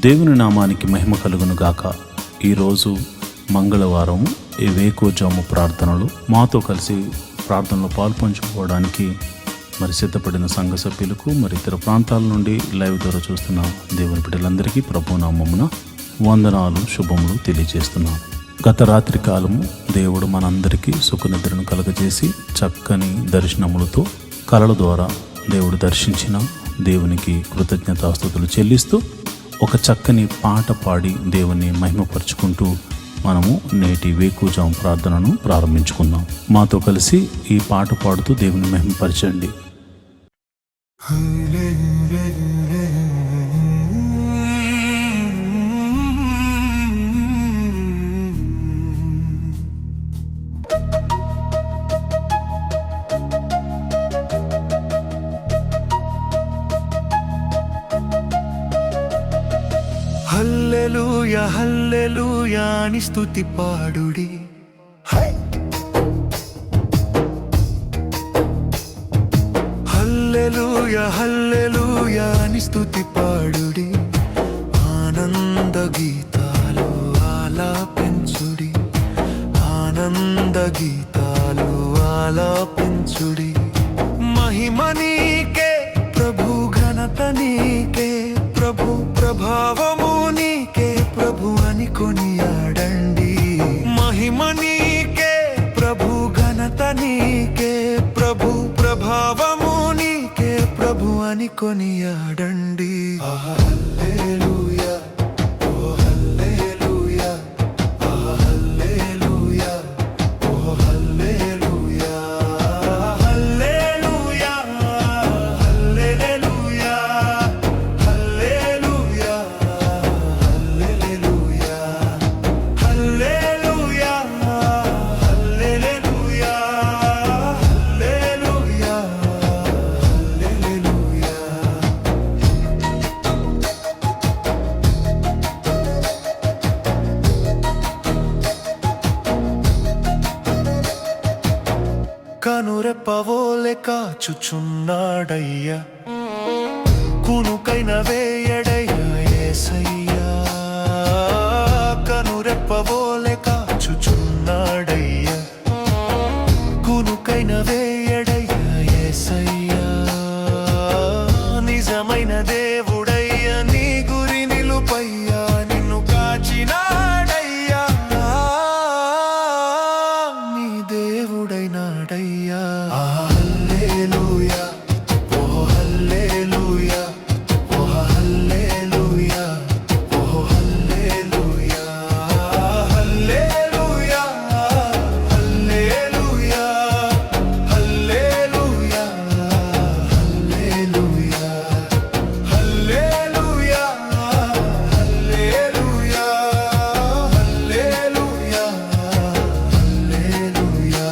దేవుని నామానికి మహిమ కలుగును గాక. ఈరోజు మంగళవారం వేకువజాము ప్రార్థనలు మాతో కలిసి ప్రార్థనలో పాల్పంచుకోవడానికి సిద్ధపడిన సంఘ సభ్యులకు ఇతర ప్రాంతాల నుండి లైవ్ ద్వారా చూస్తున్న దేవుని బిడ్డలందరికీ ప్రభు నామమున వందనాలు శుభములు తెలియజేస్తున్నాం. గత రాత్రి కాలము దేవుడు మనందరికీ సుఖనిద్రను కలగజేసి చక్కని దర్శనములతో కలల ద్వారా దేవుడు దర్శించిన దేవునికి కృతజ్ఞతాస్తుతులు చెల్లిస్తూ ఒక చక్కని పాట పాడి దేవుని మహిమపరుచుకుంటూ మనము నేటి వేకువజాము ప్రార్థనను ప్రారంభించుకుందాం. మాతో కలిసి ఈ పాట పాడుతూ దేవుని మహిమపరచండి. హల్లెలూయా హల్లెలూయా అని స్తుతి పాడుడి, హల్లెలూయా హల్లెలూయా అని స్తుతి పాడుడి, ఆనంద గీతాలు ఆలాపించుడి, ఆనంద గీతాలు ఆలాపించుడి. మహిమ నీకే ప్రభు, ఘనత నీకే ప్రభు, ప్రభావము నీకే ప్రభు అని కొనియాడండి. మహిమ నీకే ప్రభు, ఘనత నీకే ప్రభు, ప్రభావము నీకే ప్రభు అని కొనియాడండి. హల్లెలూయా ఓ హల్లెలూయా, హల్లెలూయా ఓ హల్లెలూయా, హల్లెలూయా హల్లెలూయా హల్లెలూయా హల్లెలూయా హల్లెలూయా హల్లెలూయా హల్లెలూయా హల్లెలూయా. కనురెప్పవోలె కాచుచున్నాడయ్యా, కునుకైన వేయడయ్యా యేసయ్యా. కనురెప్పవోలె కాచుచున్నాడయ్యా, కునుకైన వేయడయ్యా యేసయ్యా. నిజమైన దేవుడయ్యా, నీ గురి నిలుపయ్యా, నిన్ను కాచినాడయ్యా, నీ దేవుడైనాడయ్యా. హల్లెలూయా ఓ హల్లెలూయా, ఓ హల్లెలూయా, ఓ హల్లెలూయా, హల్లెలూయా హల్లెలూయా హల్లెలూయా హల్లెలూయా హల్లెలూయా హల్లెలూయా హల్లెలూయా హల్లెలూయా.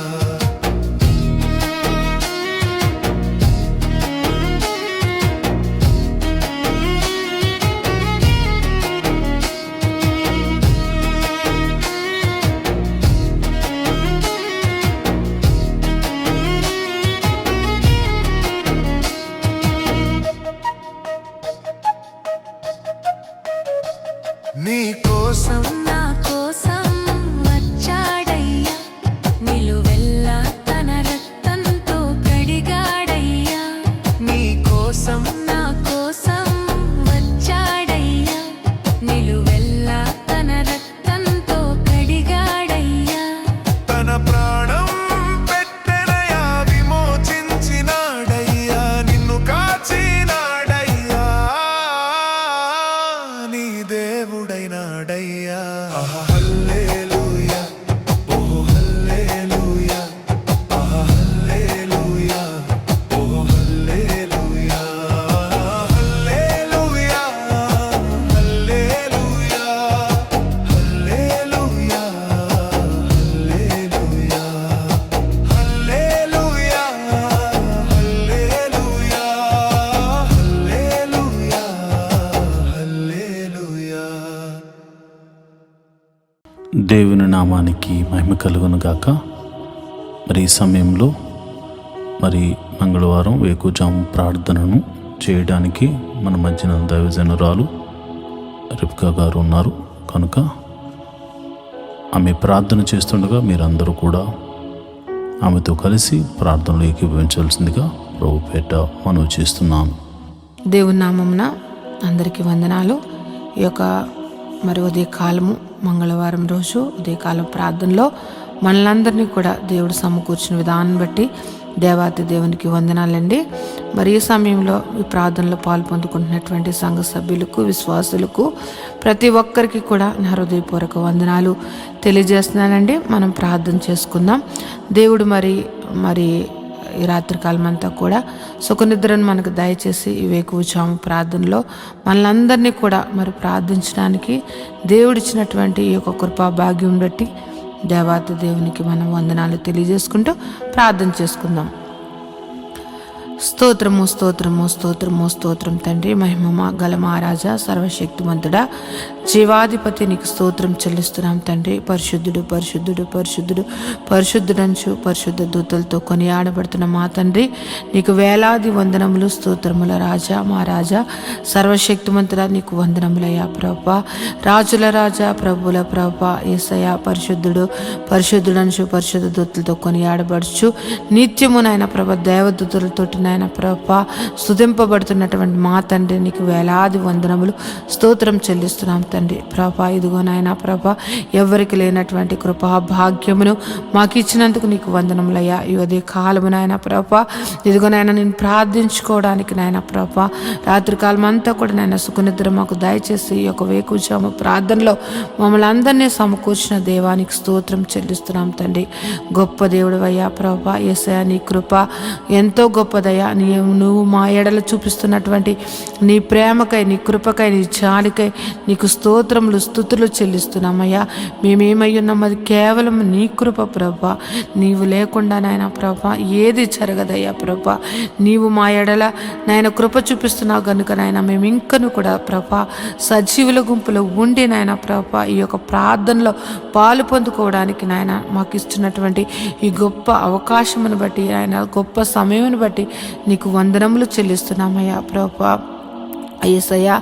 నీ కోసం నా కోసం వచ్చాడయ్యా, నిలువెల్లా తన రక్తంతో కడిగాడయ్యా. నీ కోసం నా కోసం వచ్చాడయ్యా, నిలువెల్లా తన రక్తంతో కడిగాడయ్యా. తన ప్రాణం పెట్టెనయ్యా, విమోచించినాడయ్యా, నిన్ను కాచినాడయ్యా, నీ దేవుడైనాడయ్యా. హల్లెలూయా ఓ హల్లెలూయా, హల్లెలూయా ఓ హల్లెలూయా, హల్లెలూయా హల్లెలూయా హల్లెలూయా హల్లెలూయా హల్లెలూయా హల్లెలూయా హల్లెలూయా. దేవుని నామానికి మహిమ కలుగును గాక. ఈ సమయంలో మంగళవారం వేకువజాము ప్రార్థనను చేయడానికి మన మధ్యన దైవజనురాలు రిబ్కా గారు ఉన్నారు కనుక ఆమె ప్రార్థన చేస్తుండగా మీరందరూ కూడా ఆమెతో కలిసి ప్రార్థనలో ఏకీభవించవలసిందిగా ప్రభుపేట మనవి చేస్తున్నాను. దేవుని నామమున అందరికీ వందనాలు. ఈ యొక్క మరి ఉదయకాలము మంగళవారం రోజు ఉదయకాలం ప్రార్థనలో మనలందరినీ కూడా దేవుడు సమకూర్చిన విధానం బట్టి దేవాతి దేవునికి వందనాలండి. మరి ఈ సమయంలో ఈ ప్రార్థనలో పాల్పొందుకుంటున్నటువంటి సంఘ సభ్యులకు, విశ్వాసులకు, ప్రతి ఒక్కరికి కూడా నా హృదయపూర్వక వందనాలు తెలియజేస్తున్నానండి. మనం ప్రార్థన చేసుకుందాం. దేవుడు మరి ఈ రాత్రికాలం అంతా కూడా సుఖనిద్రను మనకు దయచేసి ఈ వేకువజాము ప్రార్థనలో మనలందరినీ కూడా మరి ప్రార్థించడానికి దేవుడిచ్చినటువంటి ఈ యొక్క కృపా భాగ్యం బట్టి దేవాతి దేవునికి మనం వందనాలు తెలియజేసుకుంటూ ప్రార్థన చేసుకుందాం. స్తోత్రము స్తోత్రము స్తోత్రము స్తోత్రం తండ్రి, మహిమ గల మహారాజా, సర్వశక్తిమంతుడా, జీవాధిపతి, నీకు స్తోత్రం చెల్లిస్తున్నాం తండ్రి. పరిశుద్ధుడు పరిశుద్ధుడు పరిశుద్ధుడు పరిశుద్ధుడంచు పరిశుద్ధ దూతలతో కొనియాడబడుతున్న మా తండ్రి, నీకు వేలాది వందనములు స్తోత్రముల రాజా, మా రాజా, సర్వశక్తిమంతుడా, నీకు వందనములయ్యా ప్రభా. రాజుల రాజా, ప్రభుల ప్రభా, యేసయ్యా పరిశుద్ధుడు పరిశుద్ధుడంచు పరిశుద్ధ దూతలతో కొనియాడబడుచు నిత్యము నాయన ప్రభ దేవదూతలతోటి నాయన ప్రభా స్తుతింపబడుతున్నటువంటి మా తండ్రి, నీకు వేలాది వందనములు స్తోత్రం చెల్లిస్తున్నాం తండ్రి. ప్రభా ఇదిగో నాయన ప్రభా, ఎవరికి లేనటువంటి కృపా భాగ్యమును మాకు ఇచ్చినందుకు నీకు వందనములయ్యా. ఈ ఉదయ కాలము నాయన ప్రభా, ఇదిగో నాయన నేను ప్రార్థించుకోవడానికి నాయన ప్రభా రాత్రికాలం అంతా కూడా నాయన సుఖనిద్ర మాకు దయచేసి ఈ యొక్క వేకువజాము ప్రార్థనలో మమ్మల్ని అందరినీ సమకూర్చిన దేవానికి స్తోత్రం చెల్లిస్తున్నాం తండ్రి. గొప్ప దేవుడు అయ్యా ప్రభా, యేసయ్యా నీ కృప ఎంతో గొప్పదయ్యా. నువ్వు మా ఎడల చూపిస్తున్నటువంటి నీ ప్రేమకై, నీ కృపకై, నీ జాలికై నీకు స్తోత్రములు స్తుతులు చెల్లిస్తున్నామయ్యా. మేమేమై ఉన్నాం అది కేవలం నీ కృప ప్రభా. నీవు లేకుండా నాయన ప్రభా ఏది జరగదయ్యా ప్రభా. నీవు మా ఎడల నాయన కృప చూపిస్తున్నావు కనుక నాయన మేము ఇంకను కూడా ప్రభా సజీవుల గుంపులో ఉండి నాయన ప్రభా ఈ యొక్క ప్రార్థనలో పాలు పొందుకోవడానికి నాయన మాకు ఇస్తున్నటువంటి ఈ గొప్ప అవకాశమును బట్టి, ఆయన గొప్ప సమయమును బట్టి నీకు వందనములు చెల్లిస్తున్నామయ్యా ప్రభా. యేసయ్యా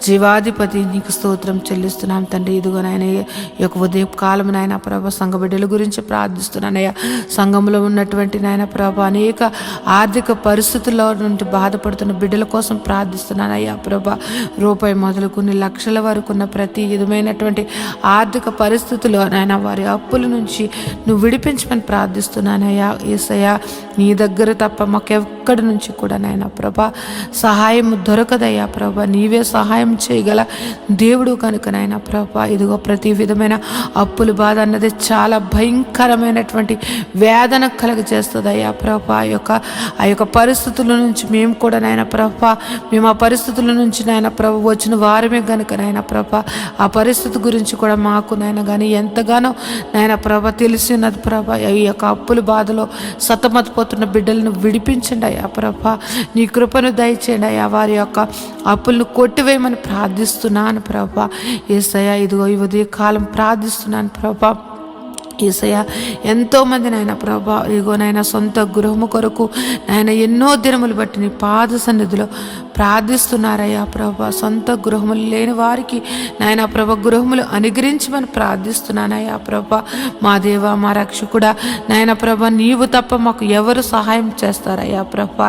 జీవాధిపతి, నీకు స్తోత్రం చెల్లిస్తున్నాం తండ్రి. ఇదిగో నాయన ఈ యొక్క ఉదయ కాలం నాయన ప్రభ సంఘ బిడ్డల గురించి ప్రార్థిస్తున్నానయ్యా. సంఘంలో ఉన్నటువంటి నాయన ప్రభ అనేక ఆర్థిక పరిస్థితుల్లో నుండి బాధపడుతున్న బిడ్డల కోసం ప్రార్థిస్తున్నానయ్యా ప్రభ. రూపాయి మొదలుకొని లక్షల వరకు ఉన్న ప్రతి విధమైనటువంటి ఆర్థిక పరిస్థితుల్లో నాయన వారి అప్పుల నుంచి నువ్వు విడిపించమని ప్రార్థిస్తున్నానయ్యా. యేసయ్యా నీ దగ్గర తప్ప మాకెక్కడి నుంచి కూడా నాయన ప్రభ సహాయం దొరకదయ్యా ప్రభా. నీవే సహాయం చేయగల దేవుడు కనుక నాయన ప్రభా ఇదిగో ప్రతి విధమైన అప్పుల బాధ అన్నది చాలా భయంకరమైనటువంటి వేదన కలుగజేస్తుంది అయ్యా ప్రభా. ఆ యొక్క పరిస్థితుల నుంచి మేము కూడా నాయన ప్రభా, మేము ఆ పరిస్థితుల నుంచి నాయన ప్రభు వచ్చిన వారమే కనుక నాయన ప్రభా ఆ పరిస్థితి గురించి కూడా మాకు నాయన కానీ ఎంతగానో నాయన ప్రభ తెలిసి ఉన్నది ప్రభా. ఈ యొక్క అప్పుల బాధలో సతమతపోతున్న బిడ్డలను విడిపించండి అయ్యా ప్రభా. నీ కృపను దయచేయండి అయ్యా. వారి యొక్క అప్పులను కొట్టివేయమని ప్రార్థిస్తున్నాను ప్రభా. యేసయ్యా ఇదిగో ఈ ఉదయ కాలం ప్రార్థిస్తున్నాను ప్రభా. యేసయ్యా ఎంతోమంది నాయన ప్రభా ఇదిగో నాయన సొంత గృహము కొరకు నాయన ఎన్నో దినములు బట్టి నీ పాద సన్నిధిలో ప్రార్థిస్తున్నారయ్యా ప్రభా. సొంత గృహములు లేని వారికి నాయన ప్రభ గృహములు అనుగ్రహించమని ప్రార్థిస్తున్నానయ్యా ప్రభా. మా దేవ మా రక్షకుడా నాయన ప్రభ నీవు తప్ప మాకు ఎవరు సహాయం చేస్తారయ్యా ప్రభా.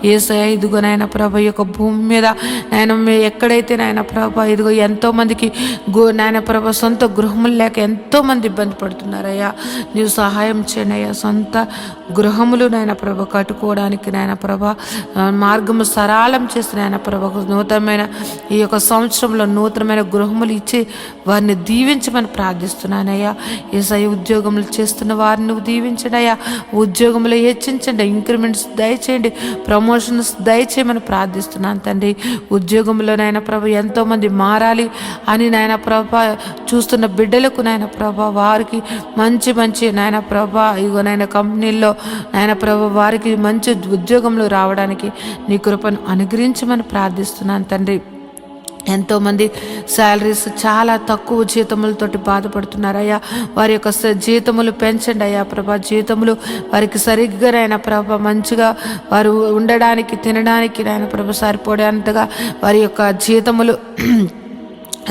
యేసయ్యా ఇదిగో నాయన ప్రభ ఈ యొక్క భూమి మీద నాయన ఎక్కడైతే నాయన ప్రభ ఇదిగో ఎంతోమందికి నాయన ప్రభ సొంత గృహములు లేక ఎంతోమంది ఇబ్బంది పడుతున్నారయ్యా. నీవు సహాయం చేయండి అయ్యా. సొంత గృహములు నాయన ప్రభ కట్టుకోవడానికి నాయన ప్రభ మార్గము సరళం చేసి నాయన ప్రభ నూతనమైన ఈ యొక్క సంవత్సరంలో నూతనమైన గృహములు ఇచ్చి వారిని దీవించమని ప్రార్థిస్తున్నానయ్యా. యేసయ్య ఉద్యోగములు చేస్తున్న వారిని నువ్వు దీవించండి అయ్యా. ఉద్యోగములు హెచ్చించండి, ఇంక్రిమెంట్స్ దయచేయండి, ప్రమోషన్స్ దయచేయమని ప్రార్థిస్తున్నాను తండ్రి. ఉద్యోగంలో నాయన ప్రభ ఎంతోమంది మారాలి అని నాయన ప్రభ చూస్తున్న బిడ్డలకు నాయన ప్రభ వారికి మంచి మంచి నాయన ప్రభ ఇగో నాయన కంపెనీల్లో నాయన ప్రభ వారికి మంచి ఉద్యోగంలో రావడానికి నీ కృపను అనుగ్రహించమని ప్రార్థిస్తున్నాను తండ్రి. ఎంతోమంది శాలరీస్ చాలా తక్కువ జీతములతోటి బాధపడుతున్నారయ్యా. వారి యొక్క జీతములు పెంచండి అయ్యా ప్రభా. జీతములు వారికి సరిగ్గా నాయన ప్రభ మంచిగా వారు ఉండడానికి తినడానికి నాయన ప్రభ సరిపోయేంతగా వారి యొక్క జీతములు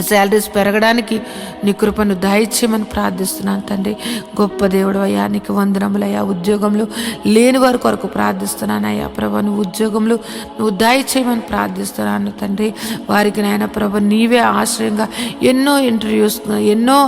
శాలరీస్ పెరగడానికి నీ కృపను దయచేయమని ప్రార్థిస్తున్నాను తండ్రి. గొప్ప దేవుడు అయ్యా, నీకు వందనములయ్యా. ఉద్యోగంలో లేని వారి కొరకు ప్రార్థిస్తున్నాను అయ్యా ప్రభా. నువ్వు ఉద్యోగంలో నువ్వు దయచేయమని ప్రార్థిస్తున్నాను తండ్రి. వారికి నాయన ప్రభా నీవే ఆశ్రయంగా ఎన్నో ఇంటర్వ్యూస్, ఎన్నో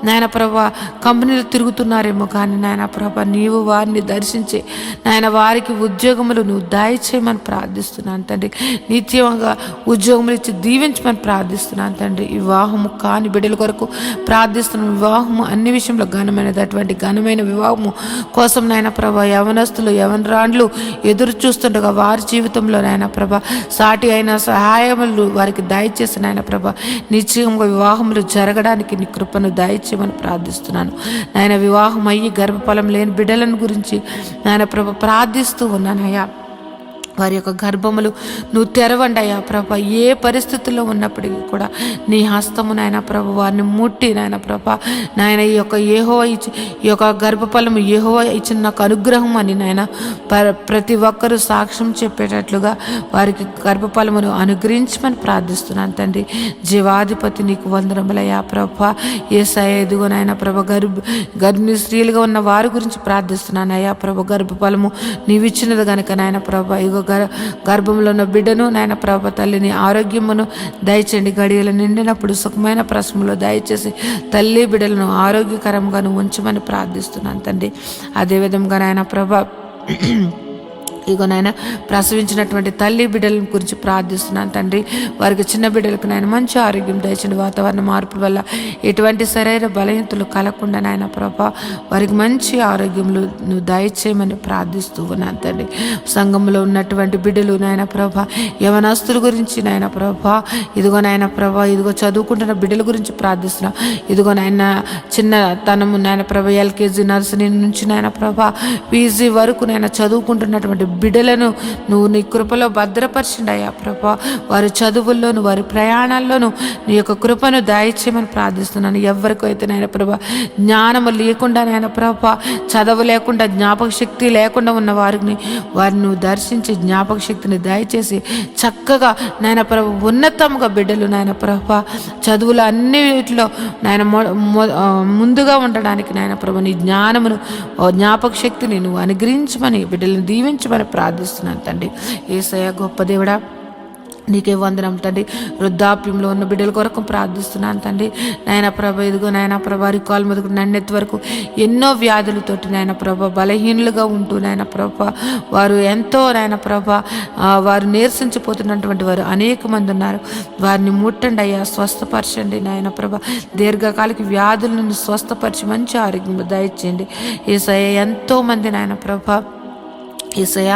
నాయన ప్రభా కంపెనీలు తిరుగుతున్నారేమో కానీ నాయన ప్రభా నీవు వారిని దర్శించి నాయన వారికి ఉద్యోగములు నువ్వు దయచేయమని ప్రార్థిస్తున్నాను తండ్రి. నిత్యంగా ఉద్యోగములు ఇచ్చి దీవించమని ప్రార్థిస్తున్నాను తండ్రి. వివాహము కాని బిడ్డల కొరకు ప్రార్థిస్తున్నాను. వివాహము అన్ని విషయంలో ఘనమైనది. అటువంటి ఘనమైన వివాహము కోసం నాయన ప్రభా యవనస్తులు యవనరాండ్లు ఎదురు చూస్తుండగా వారి జీవితంలో నాయన ప్రభా సాటి అయిన సహాయములు వారికి దయచేసి నాయన ప్రభా నిశ్చయంగా వివాహములు జరగడానికి నీ కృపను దయచేయమని ప్రార్థిస్తున్నాను నాయన. వివాహం అయ్యి గర్భఫలం లేని బిడ్డలను గురించి నాయన ప్రభా ప్రార్థిస్తూ ఉన్నానయ్యా. వారి యొక్క గర్భములు నువ్వు తెరవండి అయ్యా ప్రభా. ఏ పరిస్థితుల్లో ఉన్నప్పటికీ కూడా నీ హస్తము నాయన ప్రభా వారిని ముట్టి నాయన ప్రభా నాయన ఈ యొక్క గర్భఫలము యెహోవా ఇచ్చిన నాకు అనుగ్రహం అని నాయన ప్రతి ఒక్కరూ సాక్ష్యం చెప్పేటట్లుగా వారికి గర్భఫలమును అనుగ్రహించమని ప్రార్థిస్తున్నాను తండ్రి. జీవాధిపతి నీకు వందనములయ్యా ప్రభా. యేసయ్య ఇదిగో నాయన ప్రభా గర్భిణీ స్త్రీలుగా ఉన్న వారి గురించి ప్రార్థిస్తున్నాను అయ్యా ప్రభా. గర్భఫలము నీవిచ్చినది కనుక నాయన ప్రభా ఇగో గర్భంలో ఉన్న బిడ్డను నాయన ప్రభా తల్లిని ఆరోగ్యమును దయచేయండి. గడియలు నిండినప్పుడు సుఖమైన ప్రసములో దయచేసి తల్లి బిడ్డలను ఆరోగ్యకరంగా ఉంచమని ప్రార్థిస్తున్నాను తండ్రి. అదేవిధంగా నాయన ప్రభా ఇగో నాయన ప్రసవించినటువంటి తల్లి బిడ్డల గురించి ప్రార్థిస్తున్నాను తండ్రి. వారికి చిన్న బిడ్డలకు నాయన మంచి ఆరోగ్యం దయచండి. వాతావరణ మార్పుల వల్ల ఎటువంటి శరీర బలహీనతలు కలగకుండా నాయన ప్రభా వారికి మంచి ఆరోగ్యములు నువ్వు దయచేయమని ప్రార్థిస్తూ ఉన్నాను తండ్రి. సంఘంలో ఉన్నటువంటి బిడ్డలు నాయన ప్రభా యవనస్తుల గురించి నాయన ప్రభా ఇదిగో నాయన ప్రభా ఇదిగో చదువుకుంటున్న బిడ్డల గురించి ప్రార్థిస్తున్నా. ఇదిగో నాయన చిన్న తనము నాయన ప్రభా ఎల్కేజీ నర్సరీ నుంచి నాయన ప్రభా పీజీ వరకు నాయన చదువుకుంటున్నటువంటి బిడ్డలను నువ్వు నీ కృపలో భద్రపరచండి అయ్యా ప్రభా. వారి చదువుల్లోను వారి ప్రయాణాల్లోనూ నీ యొక్క కృపను దయచేయమని ప్రార్థిస్తున్నాను. ఎవరికైతే నాయన ప్రభా జ్ఞానము లేకుండా నాయన ప్రభా చదువు లేకుండా జ్ఞాపక శక్తి లేకుండా ఉన్న వారిని నువ్వు దర్శించి జ్ఞాపక శక్తిని దయచేసి చక్కగా నాయన ప్రభా ఉన్నతంగా బిడ్డలు నాయన ప్రభా చదువులు అన్నిటిలో నాయన ముందుగా ఉండడానికి నాయన ప్రభా నీ జ్ఞానమును జ్ఞాపక శక్తిని నువ్వు అనుగ్రహించమని బిడ్డలను దీవించమని ప్రార్థిస్తున్నాను తండ్రి. యేసయ్య గొప్ప దేవుడా నీకే వందనం తండ్రి. వృద్ధాప్యంలో ఉన్న బిడ్డల కొరకు ప్రార్థిస్తున్నాను తండ్రి. నాయన ప్రభ ఇదిగో నాయన ప్రభ రికాల్ మొదలు నన్నెత్తి వరకు ఎన్నో వ్యాధులతోటి నాయన ప్రభ బలహీనులుగా ఉంటూ నాయన ప్రభ వారు ఎంతో నాయన ప్రభ వారు నీరసించిపోతున్నటువంటి వారు అనేక మంది ఉన్నారు. వారిని ముట్టండి అయ్యా, స్వస్థపరచండి నాయన ప్రభ. దీర్ఘకాలిక వ్యాధులను స్వస్థపరిచి మంచి ఆరోగ్యం దయచేయండి. యేసయ్య ఎంతో మంది నాయన ప్రభ యేసయ్య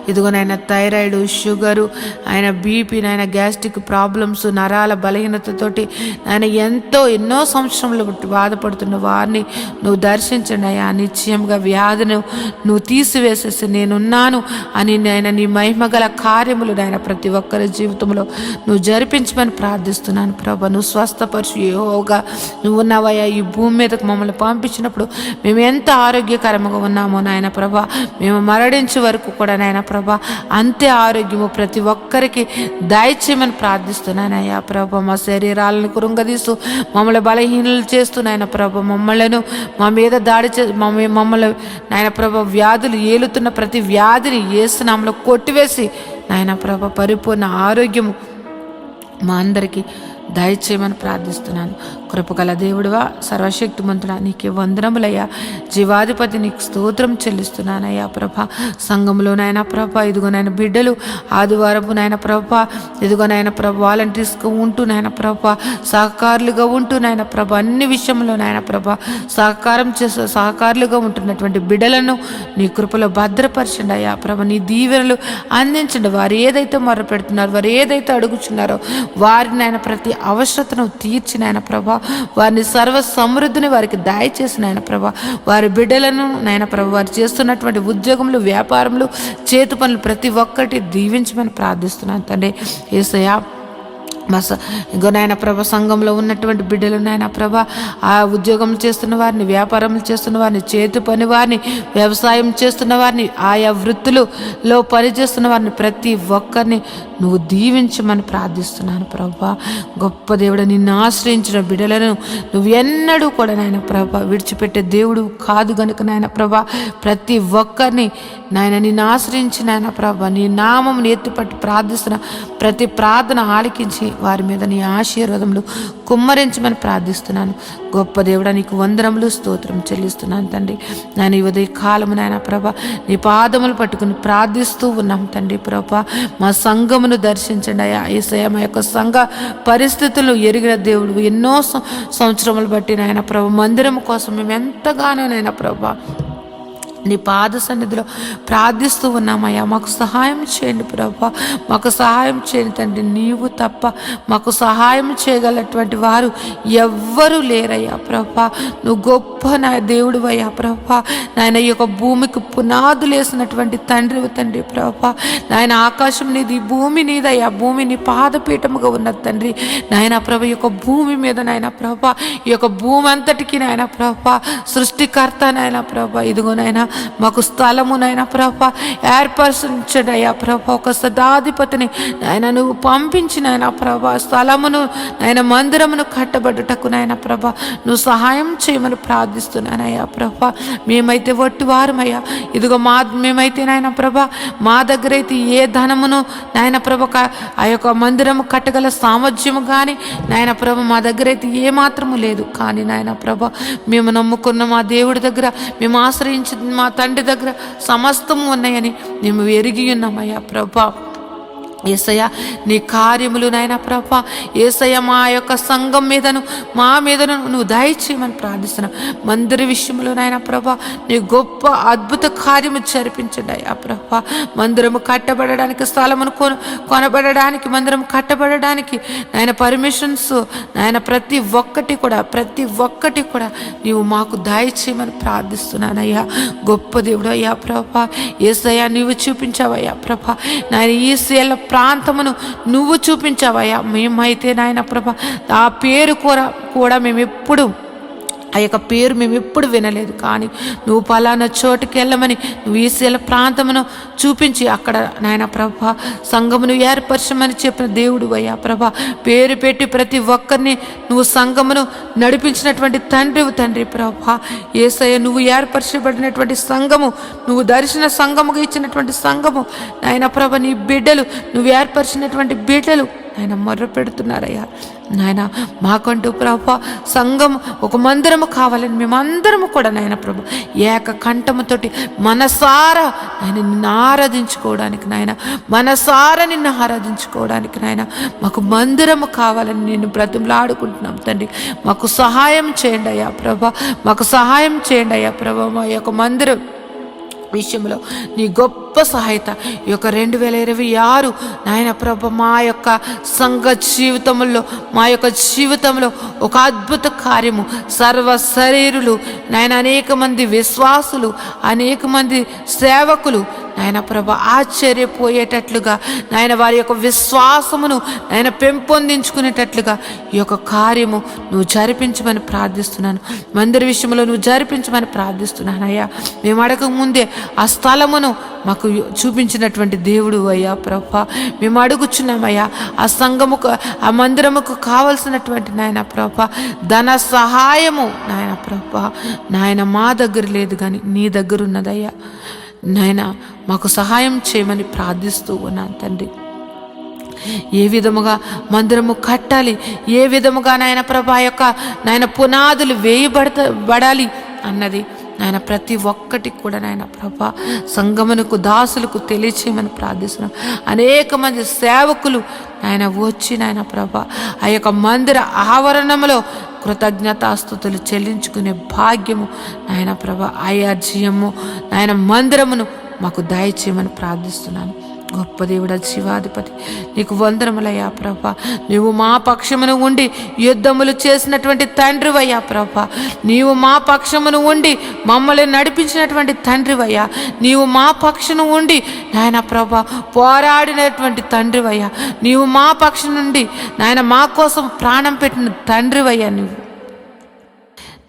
ఇదిగో నాయన థైరాయిడ్, షుగరు, ఆయన బీపీ, నాయన గ్యాస్ట్రిక్ ప్రాబ్లమ్స్, నరాల బలహీనతతోటి ఆయన ఎన్నో సంవత్సరంలో బాధపడుతున్న వారిని నువ్వు దర్శించండి అయ్యా. నిశ్చయంగా వ్యాధిని నువ్వు తీసివేసేసి నేనున్నాను అని నాయన నీ మహిమగల కార్యములు నాయన ప్రతి ఒక్కరి జీవితంలో నువ్వు జరిపించమని ప్రార్థిస్తున్నాను ప్రభా. నువ్వు స్వస్థపరచు యెహోవాగా నువ్వు ఉన్నావయ్యా. ఈ భూమి మీదకు మమ్మల్ని పంపించినప్పుడు మేము ఎంత ఆరోగ్యకరంగా ఉన్నామో నాయన ప్రభా, మేము మరణించే వరకు కూడా నాయన ప్రభా అంతే ఆరోగ్యము ప్రతి ఒక్కరికి దయచేయమని ప్రార్థిస్తున్నాను అయ్యా ప్రభా. మా శరీరాలను కృంగదీస్తూ మమ్మల్ని బలహీనలు చేస్తూ నాయన ప్రభా మమ్మలను మా మీద దాడి మమ్మల్ని నాయన ప్రభా వ్యాధులు ఏలుతున్న ప్రతి వ్యాధిని యేసు నామములో కొట్టివేసి నాయన ప్రభా పరిపూర్ణ ఆరోగ్యము మా అందరికీ దయచేయమని ప్రార్థిస్తున్నాను. కృపగల దేవుడువా, సర్వశక్తిమంతుడా, నీకే వందనములయ్యా. జీవాధిపతి నీకు స్తోత్రం చెల్లిస్తున్నానయ్యా ప్రభా. సంఘంలో నాయన ప్రభా ఇదిగో నాయన బిడ్డలు ఆదివారపు నాయన ప్రభా ఇదిగో నాయన ప్రభా వాలంటీర్స్గా ఉంటూ నాయన ప్రభా సహకారులుగా ఉంటూ నాయన ప్రభా అన్ని విషయంలో నాయన ప్రభా సహకారులుగా ఉంటున్నటువంటి బిడ్డలను నీ కృపలో భద్రపరచండి అయ్యా ప్రభా. నీ దీవెనలు అందించండి. వారు ఏదైతే మొర్ర పెడుతున్నారో, వారు ఏదైతే అడుగుచున్నారో వారిని నాయన ప్రతి అవసరతను తీర్చి నాయన ప్రభా వారిని సర్వ సమృద్ధిని వారికి దయచేసి నాయన ప్రభా వారి బిడ్డలను నాయన ప్రభా వారు చేస్తున్నటువంటి ఉద్యోగములు, వ్యాపారములు, చేతి పనులు ప్రతి ఒక్కటి దీవించమని ప్రార్థిస్తున్నాను తండ్రి. యేసయ్యా ఇంకో నాయన ప్రభ సంఘంలో ఉన్నటువంటి బిడ్డలు నాయన ప్రభ ఆ ఉద్యోగం చేస్తున్న వారిని, వ్యాపారం చేస్తున్న వారిని, చేతి పని వారిని, వ్యవసాయం చేస్తున్న వారిని, ఆయా వృత్తులలో పనిచేస్తున్న వారిని ప్రతి ఒక్కరిని నువ్వు దీవించమని ప్రార్థిస్తున్నాను ప్రభా. గొప్ప దేవుడు, నిన్ను ఆశ్రయించిన బిడ్డలను నువ్వు ఎన్నడూ కూడా నాయన ప్రభ విడిచిపెట్టే దేవుడు కాదు గనుక నాయన ప్రభ ప్రతి ఒక్కరిని నాయన నిన్ను ఆశ్రయించి నాయన ప్రభ నీ నామమును ఎత్తుపట్టి ప్రార్థిస్తున్న ప్రతి ప్రార్థన ఆలకించి వారి మీద నీ ఆశీర్వాదములు కుమ్మరించమని ప్రార్థిస్తున్నాను. గొప్ప దేవుడా, నీకు వందనములు స్తోత్రం చెల్లిస్తున్నాను తండ్రి. నేను ఈ ఉదయ కాలము నాయన ప్రభ నీ పాదములు పట్టుకుని ప్రార్థిస్తూ ఉన్నాం తండ్రి ప్రభ. మా సంఘమును దర్శించండి అయ్యా. యేసయ్య మా యొక్క సంఘ పరిస్థితులు ఎరిగిన దేవుడు, ఎన్నో సంవత్సరములు బట్టి నాయన ప్రభ మందిరం కోసం మేము ఎంతగానో నాయన ప్రభ నీ పాద సన్నిధిలో ప్రార్థిస్తూ ఉన్నామయ్యా. మాకు సహాయం చేయండి ప్రభా, మాకు సహాయం చేయండి తండ్రి. నీవు తప్ప మాకు సహాయం చేయగలటువంటి వారు ఎవ్వరూ లేరయ్యా ప్రభా. నువ్వు గొప్ప నా దేవుడు అయ్యా ప్రభా. నాయన ఈ యొక్క భూమికి పునాదులు వేసినటువంటి తండ్రి తండ్రి ప్రభా. నాయన ఆకాశం నీది, భూమి నీదయ్యా. భూమి నీ పాదపీఠముగా ఉన్నది తండ్రి. నాయన ప్రభ ఈ యొక్క భూమి మీద నాయన ప్రభా, ఈ యొక్క భూమి అంతటికి నాయన ప్రభా సృష్టికర్త నాయన ప్రభా. ఇదిగో నాయన మాకు స్థలమునైనా ప్రభా ఏర్పరచండి ప్రభా. ఒక సదాధిపతిని నాయన నువ్వు పంపించినైనా ప్రభా స్థలమును నాయన మందిరమును కట్టబడుటకు నాయన ప్రభా నువ్వు సహాయం చేయమని ప్రార్థిస్తున్నానయ్యా ప్రభా. మేమైతే వట్టివారమయ్యా. ఇదిగో మేమైతే నాయన ప్రభా మా దగ్గర అయితే ఏ ధనమును నాయన ప్రభ ఆ యొక్క మందిరము కట్టగల సామర్థ్యము కానీ నాయన ప్రభ మా దగ్గర అయితే ఏ మాత్రము లేదు. కానీ నాయన ప్రభ మేము నమ్ముకున్న మా దేవుడి దగ్గర, మేము ఆశ్రయించిన మా తండ్రి దగ్గర సమస్తము ఉన్నాయని మేము ఎరిగి ఉన్నామయ్యా ప్రభా. యేసయ్య నీ కార్యములు నాయన ప్రభా, యేసయ్య మా యొక్క సంఘం మీదను మా మీదను నువ్వు దయచేయమని ప్రార్థిస్తున్నావు. మందిర విషయంలో నాయన ప్రభా నీ గొప్ప అద్భుత కార్యము జరిపించండి అయ్యా ప్రభా. మందిరము కట్టబడడానికి, స్థలమును కొనబడడానికి, మందిరము కట్టబడడానికి నాయన పర్మిషన్స్ నాయన ప్రతి ఒక్కటి కూడా నీవు మాకు దయచేయమని ప్రార్థిస్తున్నానయ్యా. గొప్ప దేవుడు అయ్యా ప్రభా. యేసయ్య నీవు చూపించావయ్యా ప్రభా. నాయన ఈ సేల ప్రాంతమును నువ్వు చూపించావయ్యా. మేమైతే నాయన ప్రభా ఆ పేరు కూడా మేమెప్పుడు ఆ యొక్క పేరు మేము ఎప్పుడు వినలేదు. కానీ నువ్వు పలానా చోటుకి వెళ్ళమని నువ్వు ఈసేల ప్రాంతమును చూపించి అక్కడ నాయన ప్రభా సంఘమును ఏర్పరచమని చెప్పిన దేవుడు అయ్యా ప్రభా. పేరు పెట్టి ప్రతి ఒక్కరిని నువ్వు సంఘమును నడిపించినటువంటి తండ్రి ప్రభా. యేసయ్య నువ్వు ఏర్పరచబడినటువంటి సంఘము, నువ్వు దర్శన సంఘముగా ఇచ్చినటువంటి సంఘము నాయన ప్రభ నీ బిడ్డలు, నువ్వు ఏర్పరిచినటువంటి బిడ్డలు నాయన మొర్ర పెడుతున్నారయ్యా. నాయన మాకంటూ ప్రభా సంఘం ఒక మందిరము కావాలని మేమందరము కూడా నాయన ప్రభు ఏక కంఠముతోటి మనసారా నాయన నిన్ను ఆరాధించుకోవడానికి, నిన్ను ఆరాధించుకోవడానికి నాయన మాకు మందిరము కావాలని నేను బ్రతిమలాడుకుంటున్నాం తండ్రి. మాకు సహాయం చేయండి అయ్యా ప్రభా, మాకు సహాయం చేయండి అయ్యా ప్రభా. మా యొక్క మందిరం విషయంలో నీ గొప్ప సహాయత ఈ యొక్క 2026 నాయన ప్రభ మా యొక్క సంఘ జీవితంలో, మా యొక్క జీవితంలో ఒక అద్భుత కార్యము, సర్వ శరీరులు నాయన అనేక మంది విశ్వాసులు, అనేక మంది సేవకులు నాయన ప్రభ ఆశ్చర్యపోయేటట్లుగా నాయన వారి యొక్క విశ్వాసమును నాయన పెంపొందించుకునేటట్లుగా ఈ యొక్క కార్యము నువ్వు జరిపించమని ప్రార్థిస్తున్నాను. మందిర విషయంలో నువ్వు జరిపించమని ప్రార్థిస్తున్నాను అయ్యా. మేము అడగక ముందే ఆ స్థలమును మాకు చూపించినటువంటి దేవుడు అయ్యా ప్రభా. మేము అడుగుచున్నామయ్యా ఆ సంఘముకు, ఆ మందిరముకు కావలసినటువంటి నాయన ప్రభా ధన సహాయము నాయన ప్రభా నాయన మా దగ్గర లేదు కానీ నీ దగ్గర ఉన్నదయ్యా. నాయన మాకు సహాయం చేయమని ప్రార్థిస్తూ ఉన్నాను తండ్రి. ఏ విధముగా మందిరము కట్టాలి, ఏ విధముగా నాయన ప్రభా యొక్క నాయన పునాదులు వేయబడాలి అన్నది నాయన ప్రతి ఒక్కటి కూడా నాయన ప్రభా సంగమునకు దాసులకు తెలియచేయమని ప్రార్థిస్తున్నాం. అనేక మంది సేవకులు నాయన వచ్చి నాయన ప్రభా ఆ యొక్క మందిర ఆవరణంలో కృతజ్ఞతాస్తుతులు చెల్లించుకునే భాగ్యము నాయన ప్రభా, ఆయార్జీయము నాయన మందిరమును మాకు దయచేయమని ప్రార్థిస్తున్నాను. గొప్ప దేవుడా, జీవాధిపతి నీకు వందనములయ్యా ప్రభా. నీవు మా పక్షమును ఉండి యుద్ధములు చేసినటువంటి తండ్రివయ్యా ప్రభా. నీవు మా పక్షమును ఉండి మమ్మల్ని నడిపించినటువంటి తండ్రివయ్యా. నీవు మా పక్షమును ఉండి నాయన ప్రభా పోరాడినటువంటి తండ్రివయ్యా. నీవు మా పక్షం నుండి నాయన మా కోసం ప్రాణం పెట్టిన తండ్రివయ్యా.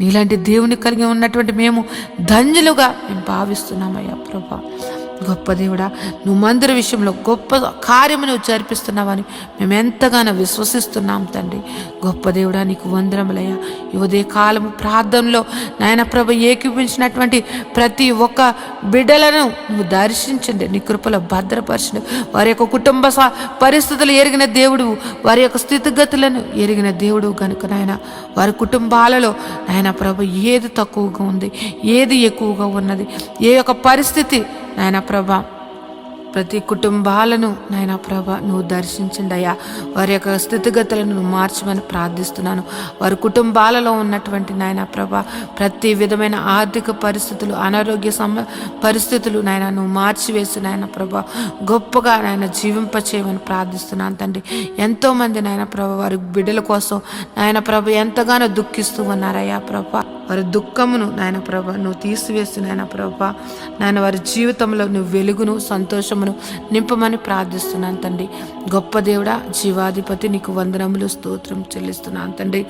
నీలాంటి దేవుని కలిగి ఉన్నటువంటి మేము ధన్యులుగా మేము భావిస్తున్నామయ్యా ప్రభా. గొప్ప దేవుడా, నువ్వు మందిర విషయంలో గొప్ప కార్యము నువ్వు జరిపిస్తున్నావని మేము ఎంతగానో విశ్వసిస్తున్నాం తండ్రి. గొప్ప దేవుడా, నీకు వందనములయ్యా. ఈ ఉదయ కాలము ప్రార్థనలో నాయన ప్రభ ఏకీపించినటువంటి ప్రతి ఒక్క బిడ్డలను నువ్వు దర్శించండి, నీ కృపలో భద్రపరచండి. వారి యొక్క కుటుంబ పరిస్థితులు ఎరిగిన దేవుడు, వారి యొక్క స్థితిగతులను ఎరిగిన దేవుడు కనుక నాయన వారి కుటుంబాలలో నాయన ప్రభ ఏది తక్కువగా ఉంది, ఏది ఎక్కువగా ఉన్నది, ఏ యొక్క పరిస్థితి నాయన ప్రభా ప్రతి కుటుంబాలను నాయన ప్రభ నువ్వు దర్శించండి అయ్యా. వారి యొక్క స్థితిగతులను నువ్వు మార్చమని ప్రార్థిస్తున్నాను. వారి కుటుంబాలలో ఉన్నటువంటి నాయన ప్రభ ప్రతి విధమైన ఆర్థిక పరిస్థితులు, అనారోగ్య పరిస్థితులు నాయన నువ్వు మార్చివేసి నాయన ప్రభ గొప్పగా నాయన జీవింపచేయమని ప్రార్థిస్తున్నాను తండ్రి. ఎంతోమంది నాయన ప్రభ వారి బిడ్డల కోసం నాయన ప్రభ ఎంతగానో దుఃఖిస్తూ ఉన్నారయ్యా ప్రభ. వారి దుఃఖమును నాయన ప్రభ నువ్వు తీసివేసి నాయన ప్రభ నాయన వారి జీవితంలో నువ్వు వెలుగును సంతోషమును నింపమని ప్రార్థిస్తున్నాను తండ్రి. గొప్ప దేవుడా, జీవాధిపతి నీకు వందనములు స్తోత్రం చెల్లిస్తున్నాను తండ్రి.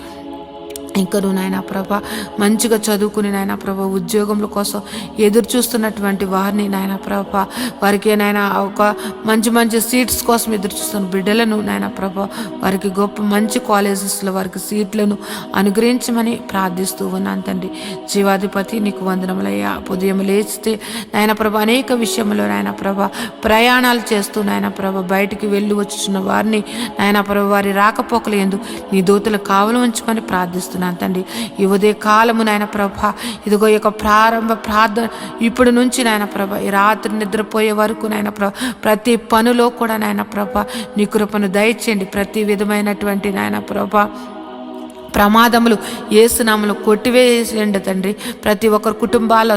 ఇంకా నువ్వు నాయన ప్రభ మంచిగా చదువుకుని నాయన ప్రభ ఉద్యోగముల కోసం ఎదురు చూస్తున్నటువంటి వారిని నాయన ప్రభ వారికి నాయన ఒక మంచి మంచి సీట్స్ కోసం ఎదురు చూస్తున్న బిడ్డలను నాయన ప్రభ వారికి గొప్ప మంచి కాలేజెస్లో వారికి సీట్లను అనుగ్రహించమని ప్రార్థిస్తూ ఉన్నాను తండ్రి. జీవాధిపతి నీకు వందనములయ్యా. ఉదయం లేచితే నాయన ప్రభ అనేక విషయంలో నాయన ప్రభ ప్రయాణాలు చేస్తూ నాయన ప్రభ బయటికి వెళ్ళి వచ్చుచున్న వారిని నాయన ప్రభ వారి రాకపోకలు ఎందు నీ దూతలు కావలు ఉంచమని ప్రార్థిస్తున్నాను తండ్రి. ఈ ఉదయ కాలము నాయన ప్రభ ఇదిగో యొక్క ప్రారంభ ప్రార్థన ఇప్పుడు నుంచి నాయన ప్రభ ఈ రాత్రి నిద్రపోయే వరకు నాయన ప్రభ ప్రతి పనిలో కూడా నాయన ప్రభ నీ కృపను దయచేయండి. ప్రతి విధమైనటువంటి నాయన ప్రభ ప్రమాదములు యేసునామములో కొట్టివేయండి తండ్రి. ప్రతి ఒక్కరి కుటుంబాల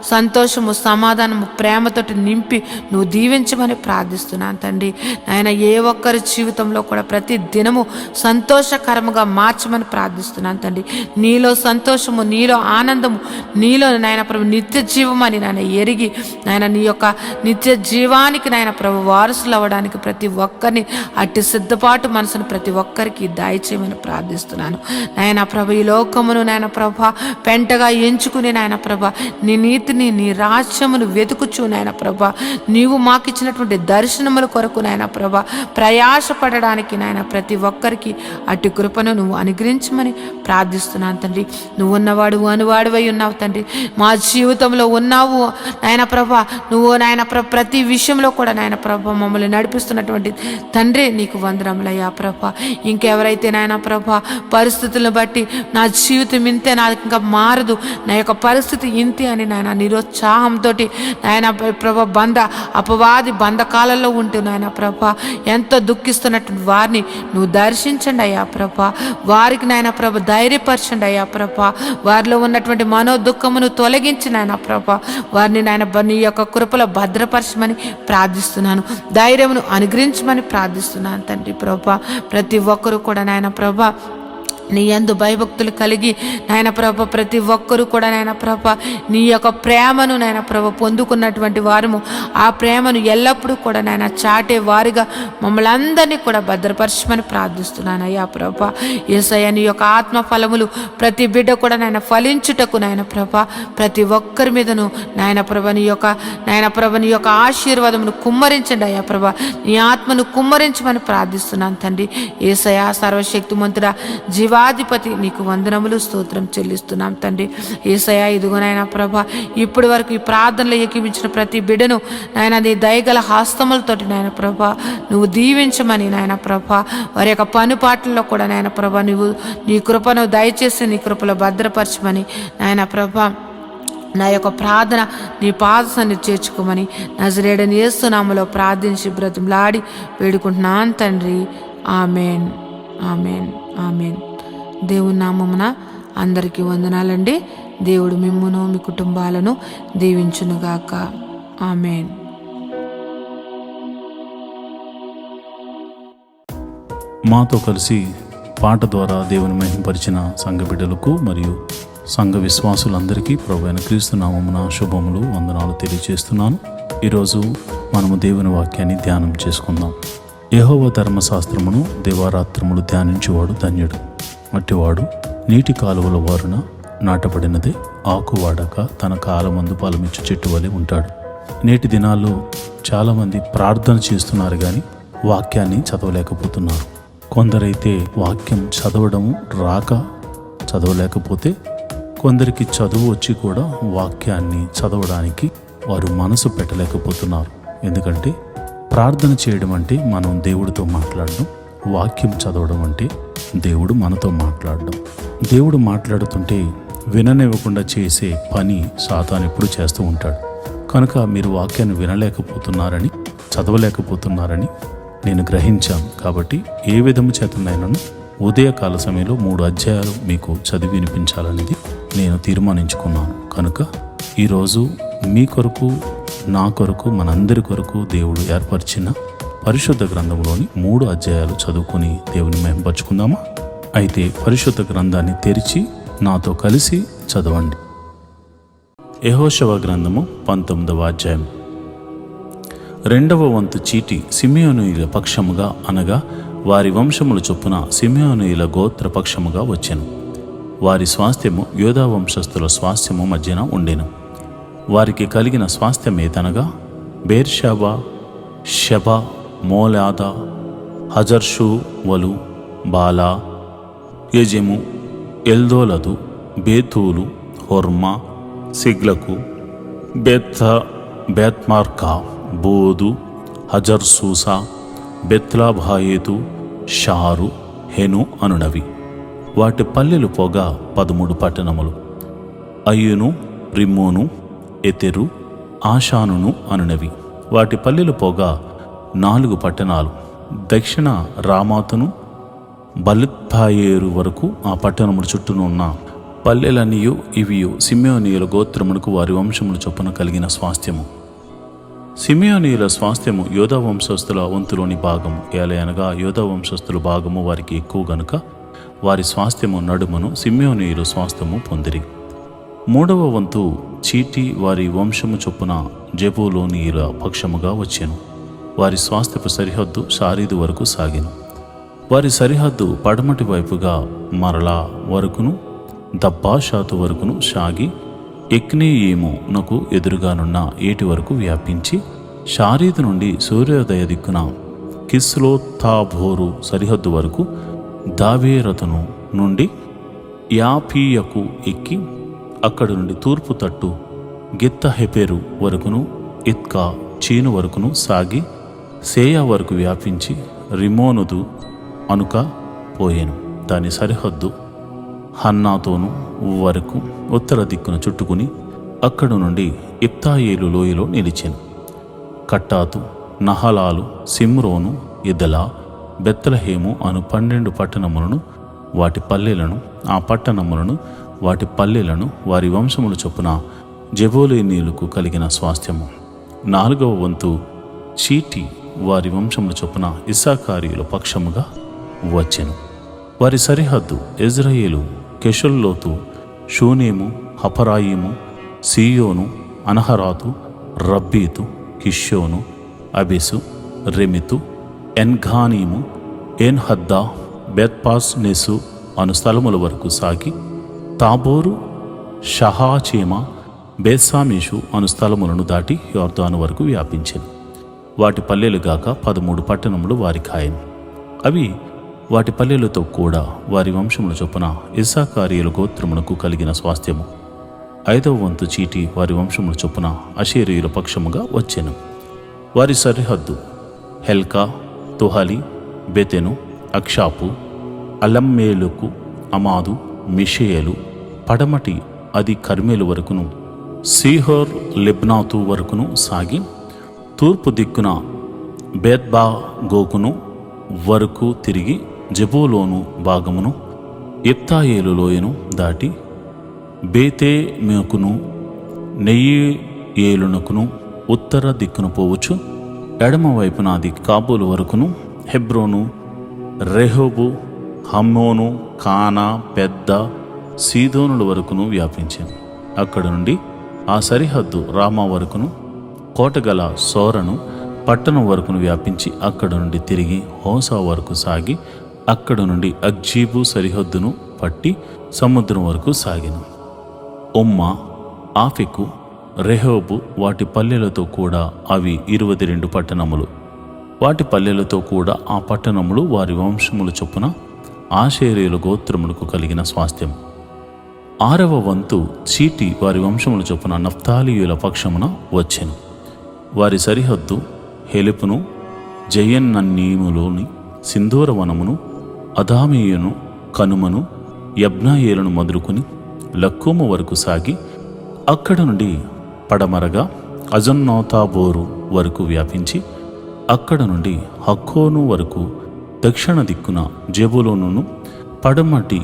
సంతోషము, సమాధానము, ప్రేమతోటి నింపి నువ్వు దీవించమని ప్రార్థిస్తున్నాను తండ్రి. నాయన ఏ ఒక్కరి జీవితంలో కూడా ప్రతి దినము సంతోషకరముగా మార్చమని ప్రార్థిస్తున్నాను తండ్రి. నీలో సంతోషము, నీలో ఆనందము, నీలో నాయన ప్రభు నిత్య జీవమని నాయన ఎరిగి నాయన నీ యొక్క నిత్య జీవానికి నాయన ప్రభు వారసులు అవ్వడానికి ప్రతి ఒక్కరిని అట్టి సిద్ధపాటు మనసును ప్రతి ఒక్కరికి దయచేయమని ప్రార్థిస్తున్నాను. నాయన ప్రభ ఈ లోకమును నాయన ప్రభ పెంటగా ఎంచుకుని నాయన ప్రభ నీ నీతిని, నీ రాజ్యమును వెతుకుచు నాయన ప్రభ నీవు మాకు ఇచ్చినటువంటి దర్శనముల కొరకు నాయన ప్రభ ప్రయాసపడడానికి నాయన ప్రతి ఒక్కరికి అట్టి కృపను నువ్వు అనుగ్రహించమని ప్రార్థిస్తున్నాను తండ్రి. నువ్వు ఉన్నవాడు అనువాడువై ఉన్నావు తండ్రి. మా జీవితంలో ఉన్నావు నాయన ప్రభ. నువ్వు నాయన ప్రభ ప్రతి విషయంలో కూడా నాయన ప్రభ మమ్మల్ని నడిపిస్తున్నటువంటి తండ్రి నీకు వందనములయ్యా ప్రభ. ఇంకెవరైతే నాయన ప్రభ పరిస్థితులను బట్టి నా జీవితం ఇంతే, నాకు ఇంకా మారదు, నా యొక్క పరిస్థితి ఇంతే అని నాయన నిరుత్సాహంతో నాయన ప్రభ అపవాది బంధకాలలో ఉంటూ నాయన ప్రభ ఎంతో దుఃఖిస్తున్నటువంటి వారిని నువ్వు దర్శించండి అయ్యా ప్రభ. వారికి నాయన ప్రభ ధైర్యపరచండి అయ్యా ప్రభ. వారిలో ఉన్నటువంటి మనో దుఃఖమును తొలగించి నాయన ప్రభ వారిని నాయన నీ యొక్క కృపలో భద్రపరచమని ప్రార్థిస్తున్నాను. ధైర్యమును అనుగ్రహించమని ప్రార్థిస్తున్నాను తండ్రి ప్రభ. ప్రతి ఒక్కరూ కూడా నాయన ప్రభ నీ యందు భయభక్తులు కలిగి నాయన ప్రభ ప్రతి ఒక్కరూ కూడా నాయన ప్రభ నీ యొక్క ప్రేమను నాయన ప్రభ పొందుకున్నటువంటి వారము ఆ ప్రేమను ఎల్లప్పుడూ కూడా నాయన చాటే వారిగా మమ్మల్ని అందరినీ కూడా భద్రపరచమని ప్రార్థిస్తున్నాను అయ్యా ప్రభ. యేసయ్య నీ యొక్క ఆత్మ ఫలములు ప్రతి బిడ్డ కూడా నాయన ఫలించుటకు నాయన ప్రభ ప్రతి ఒక్కరి మీదను నాయన ప్రభ నీ యొక్క ఆశీర్వాదమును కుమ్మరించండి అయ్యా ప్రభ. నీ ఆత్మను కుమ్మరించమని ప్రార్థిస్తున్నాను తండ్రి. యేసయ్య సర్వశక్తిమంతుడా, జీవాధిపతి నీకు వందనములు స్తోత్రం చెల్లిస్తున్నాం తండ్రి. యేసయ్య ఇదిగో నాయన ప్రభ ఇప్పటి వరకు ఈ ప్రార్థనలు ఏకీపించిన ప్రతి బిడ్డను నాయన నీ దయగల హస్తములతోటి నాయన ప్రభ నువ్వు దీవించమని నాయన ప్రభ వారి యొక్క పనుపాట్లలో కూడా నాయన ప్రభ నువ్వు నీ కృపను దయచేసి నీ కృపలో భద్రపరచమని నాయన ప్రభ నా యొక్క ప్రార్థన నీ పాదసాన్ని చేర్చుకోమని నజరేయుడైన యేసు నామములో ప్రార్థించి బ్రతిమలాడి వేడుకుంటున్నాను తండ్రి. Amen, amen, amen. దేవుని నామమున అందరికీ వందనాలండి. దేవుడు మిమ్మును మీ కుటుంబాలను దీవించునుగాక. ఆమెన్. మాతో కలిసి పాట ద్వారా దేవుని మహిమపరిచిన సంఘ బిడ్డలకు మరియు సంఘ విశ్వాసులందరికీ ప్రభువైన క్రీస్తు నామమున శుభములు వందనాలు తెలియజేస్తున్నాను. ఈరోజు మనము దేవుని వాక్యాన్ని ధ్యానం చేసుకుందాం. యెహోవా ధర్మశాస్త్రమును దివారాత్రములు ధ్యానించేవాడు ధన్యుడు. అట్టివాడు నీటి కాలువల వారున నాటబడినదే ఆకు వాడక తన కాలమందు ఫలమిచ్చు చెట్టు వలె ఉంటాడు. నేటి దినాల్లో చాలామంది ప్రార్థన చేస్తున్నారు కానీ వాక్యాన్ని చదవలేకపోతున్నారు. కొందరైతే వాక్యం చదవడం రాక చదవలేకపోతే, కొందరికి చదువు వచ్చి కూడా వాక్యాన్ని చదవడానికి వారు మనసు పెట్టలేకపోతున్నారు. ఎందుకంటే ప్రార్థన చేయడం అంటే మనం దేవుడితో మాట్లాడడం, వాక్యం చదవడం అంటే దేవుడు మనతో మాట్లాడడం. దేవుడు మాట్లాడుతుంటే విననివ్వకుండా చేసే పని సాతాను ఎప్పుడు చేస్తూ ఉంటాడు. కనుక మీరు వాక్యాన్ని వినలేకపోతున్నారని, చదవలేకపోతున్నారని నేను గ్రహించాను. కాబట్టి ఏ విధము చేతనైనాను ఉదయకాల సమయంలో 3 అధ్యాయాలు మీకు చదివి వినిపించాలనేది నేను తీర్మానించుకున్నాను. కనుక ఈరోజు మీ కొరకు, నా కొరకు, మనందరి కొరకు దేవుడు ఏర్పరిచిన పరిశుద్ధ గ్రంథంలోని 3 అధ్యాయాలు చదువుకొని దేవుని మహిమపరుచుకుందామా? అయితే పరిశుద్ధ గ్రంథాన్ని తెరిచి నాతో కలిసి చదవండి. యెహోషువ గ్రంథము 19వ అధ్యాయం. 2వ వంతు చీటి సిమియోనీయుల పక్షముగా అనగా వారి వంశముల చొప్పున సిమియోనీయుల గోత్ర పక్షముగా వచ్చెను. వారి స్వాస్థ్యము యోధా వంశస్థుల స్వాస్థ్యము మధ్యన ఉండెను. వారికి కలిగిన స్వాస్థ్యమేదనగా బేర్షాబా, షెబా, మోలాద, హజర్షు వలు, బాలా, యజెము, ఎల్దోలదు, బేతూలు, హొర్మా, సిగ్లకు, బేత్మార్కా, బోదు, హజర్సూసా, బెత్లాభాయేతు, షారు, హెను అనునవి. వాటి పల్లెలు పోగా 13 పట్టణములు. అయ్యును, రిమ్మోను, ఎతెరు, ఆషానును అనునవి. వాటి పల్లెలు పోగా 4 పట్టణాలు. దక్షిణ రామాతును బలిత్పాయేరు వరకు ఆ పట్టణముల చుట్టూను ఉన్న పల్లెలనియు ఇవియు సిమియోనీయుల గోత్రమునకు వారి వంశముల చొప్పున కలిగిన స్వాస్థ్యము. సిమియోనీయుల స్వాస్థ్యము యోధా వంశస్థుల వంతులోని భాగము. ఏలయనగా యోధా వంశస్థుల భాగము వారికి ఎక్కువ గనుక వారి స్వాస్థ్యము నడుమను సిమియోనీయుల స్వాస్థ్యము పొందిరి. 3వ వంతు చీటి వారి వంశము చొప్పున జెబూలూనీయుల పక్షముగా వచ్చెను. వారి స్వాస్థ్యపు సరిహద్దు షారీదు వరకు సాగెను. వారి సరిహద్దు పడమటి వైపుగా మరలా వరకును దబ్బాషాతు వరకును సాగి ఎక్నేయేమునకు ఎదురుగానున్న ఏటి వరకు వ్యాపించి షారీదు నుండి సూర్యోదయ దిక్కున కిస్లోత్తాబోరు సరిహద్దు వరకు దావేరతును నుండి యాపీయకు ఎక్కి అక్కడి నుండి తూర్పు తట్టు గిత్తహెపెరు వరకును ఇత్కా చీను వరకును సాగి సేయా వరకు వ్యాపించి రిమోనుదు అనుక పోయెను. దాని సరిహద్దు హన్నాతోను వరకు ఉత్తర దిక్కున చుట్టుకుని అక్కడి నుండి ఇప్తాయేలు లోయలో నిలిచెను. కట్టాతు, నహలాలు, సిమ్రోను, ఇదలా, బెత్లహేము అను 12 పట్టణములను వాటి పల్లెలను, ఆ పట్టణములను వాటి పల్లెలను వారి వంశముల చొప్పున జెబూలూనీయులకు కలిగిన స్వాస్థ్యము. 4వ వంతు చీటి వారి వంశముల చొప్పున ఇస్సాకారీయుల పక్షముగా వచ్చెను. వారి సరిహద్దు ఇజ్రాయేలు, కెషుల్లోతు, షూనేము, హపరాయిము, సీయోను, అనహరాతు, రబ్బీతు, కిష్యోను, అబెసు, రెమితు, ఎన్ఘానీము, ఎన్హద్దా, బెత్పాస్నెసు అను స్థలముల వరకు సాగి తాబోరు, షహాచేమ, బేత్సామేషు అను స్థలములను దాటి యొర్దాను వరకు వ్యాపించెను. వాటి పల్లెలుగాక 13 పట్టణములు వారి కాయను. అవి వాటి పల్లెలతో కూడా వారి వంశముల చొప్పున ఇస్సాకారీయుల గోత్రమునకు కలిగిన స్వాస్థ్యము. 5వ వంతు చీటి వారి వంశముల చొప్పున అషేరీయుల పక్షముగా వచ్చెను. వారి సరిహద్దు హెల్కా, తుహలి, బెతెను, అక్షాపు, అలమ్మేలుకు, అమాదు, మిషేయలు, పడమటి అది కర్మేలు వరకును సీహోర్ లిబ్నాతు వరకును సాగి తూర్పు దిక్కున బేత్బా గోకును వరకు తిరిగి జెబూలూను భాగమును ఇప్తాయేలు లోయను దాటి బేతేమెకును నెయ్యేలునకును ఉత్తర దిక్కున పోవచ్చు. ఎడమ వైపున అది కాబూలు వరకును హెబ్రోను, రెహోబు, హమ్మోను, కానా, పెద్ద, సీదోనుల వరకును వ్యాపించాను. అక్కడ నుండి ఆ సరిహద్దు రామా వరకును, కోటగల సోరను పట్టణం వరకును వ్యాపించి అక్కడ నుండి తిరిగి హోసా వరకు సాగి అక్కడ నుండి అగ్జీబు సరిహద్దును పట్టి సముద్రం వరకు సాగిను. ఉమ్మ, ఆఫెకు, రెహోబు వాటి పల్లెలతో కూడా అవి 22 పట్టణములు. వాటి పల్లెలతో కూడా ఆ పట్టణములు వారి వంశముల చొప్పున ఆషేరీయుల గోత్రములకు కలిగిన స్వాస్థ్యం. 6వ వంతు చీటి వారి వంశముల చొప్పున నఫ్తాలీయుల పక్షమున వచ్చెను. వారి సరిహద్దు హెలెపును, జయన్నన్నీములోని సింధూరవనమును, అదామీయును, కనుమను, యబ్నాయేలును మొదలుకొని లక్కూము వరకు సాగి అక్కడ నుండి పడమరగా అజన్నోతాబోరు వరకు వ్యాపించి అక్కడ నుండి హక్కోను వరకు దక్షిణ దిక్కున జెబూలూనును, పడమటి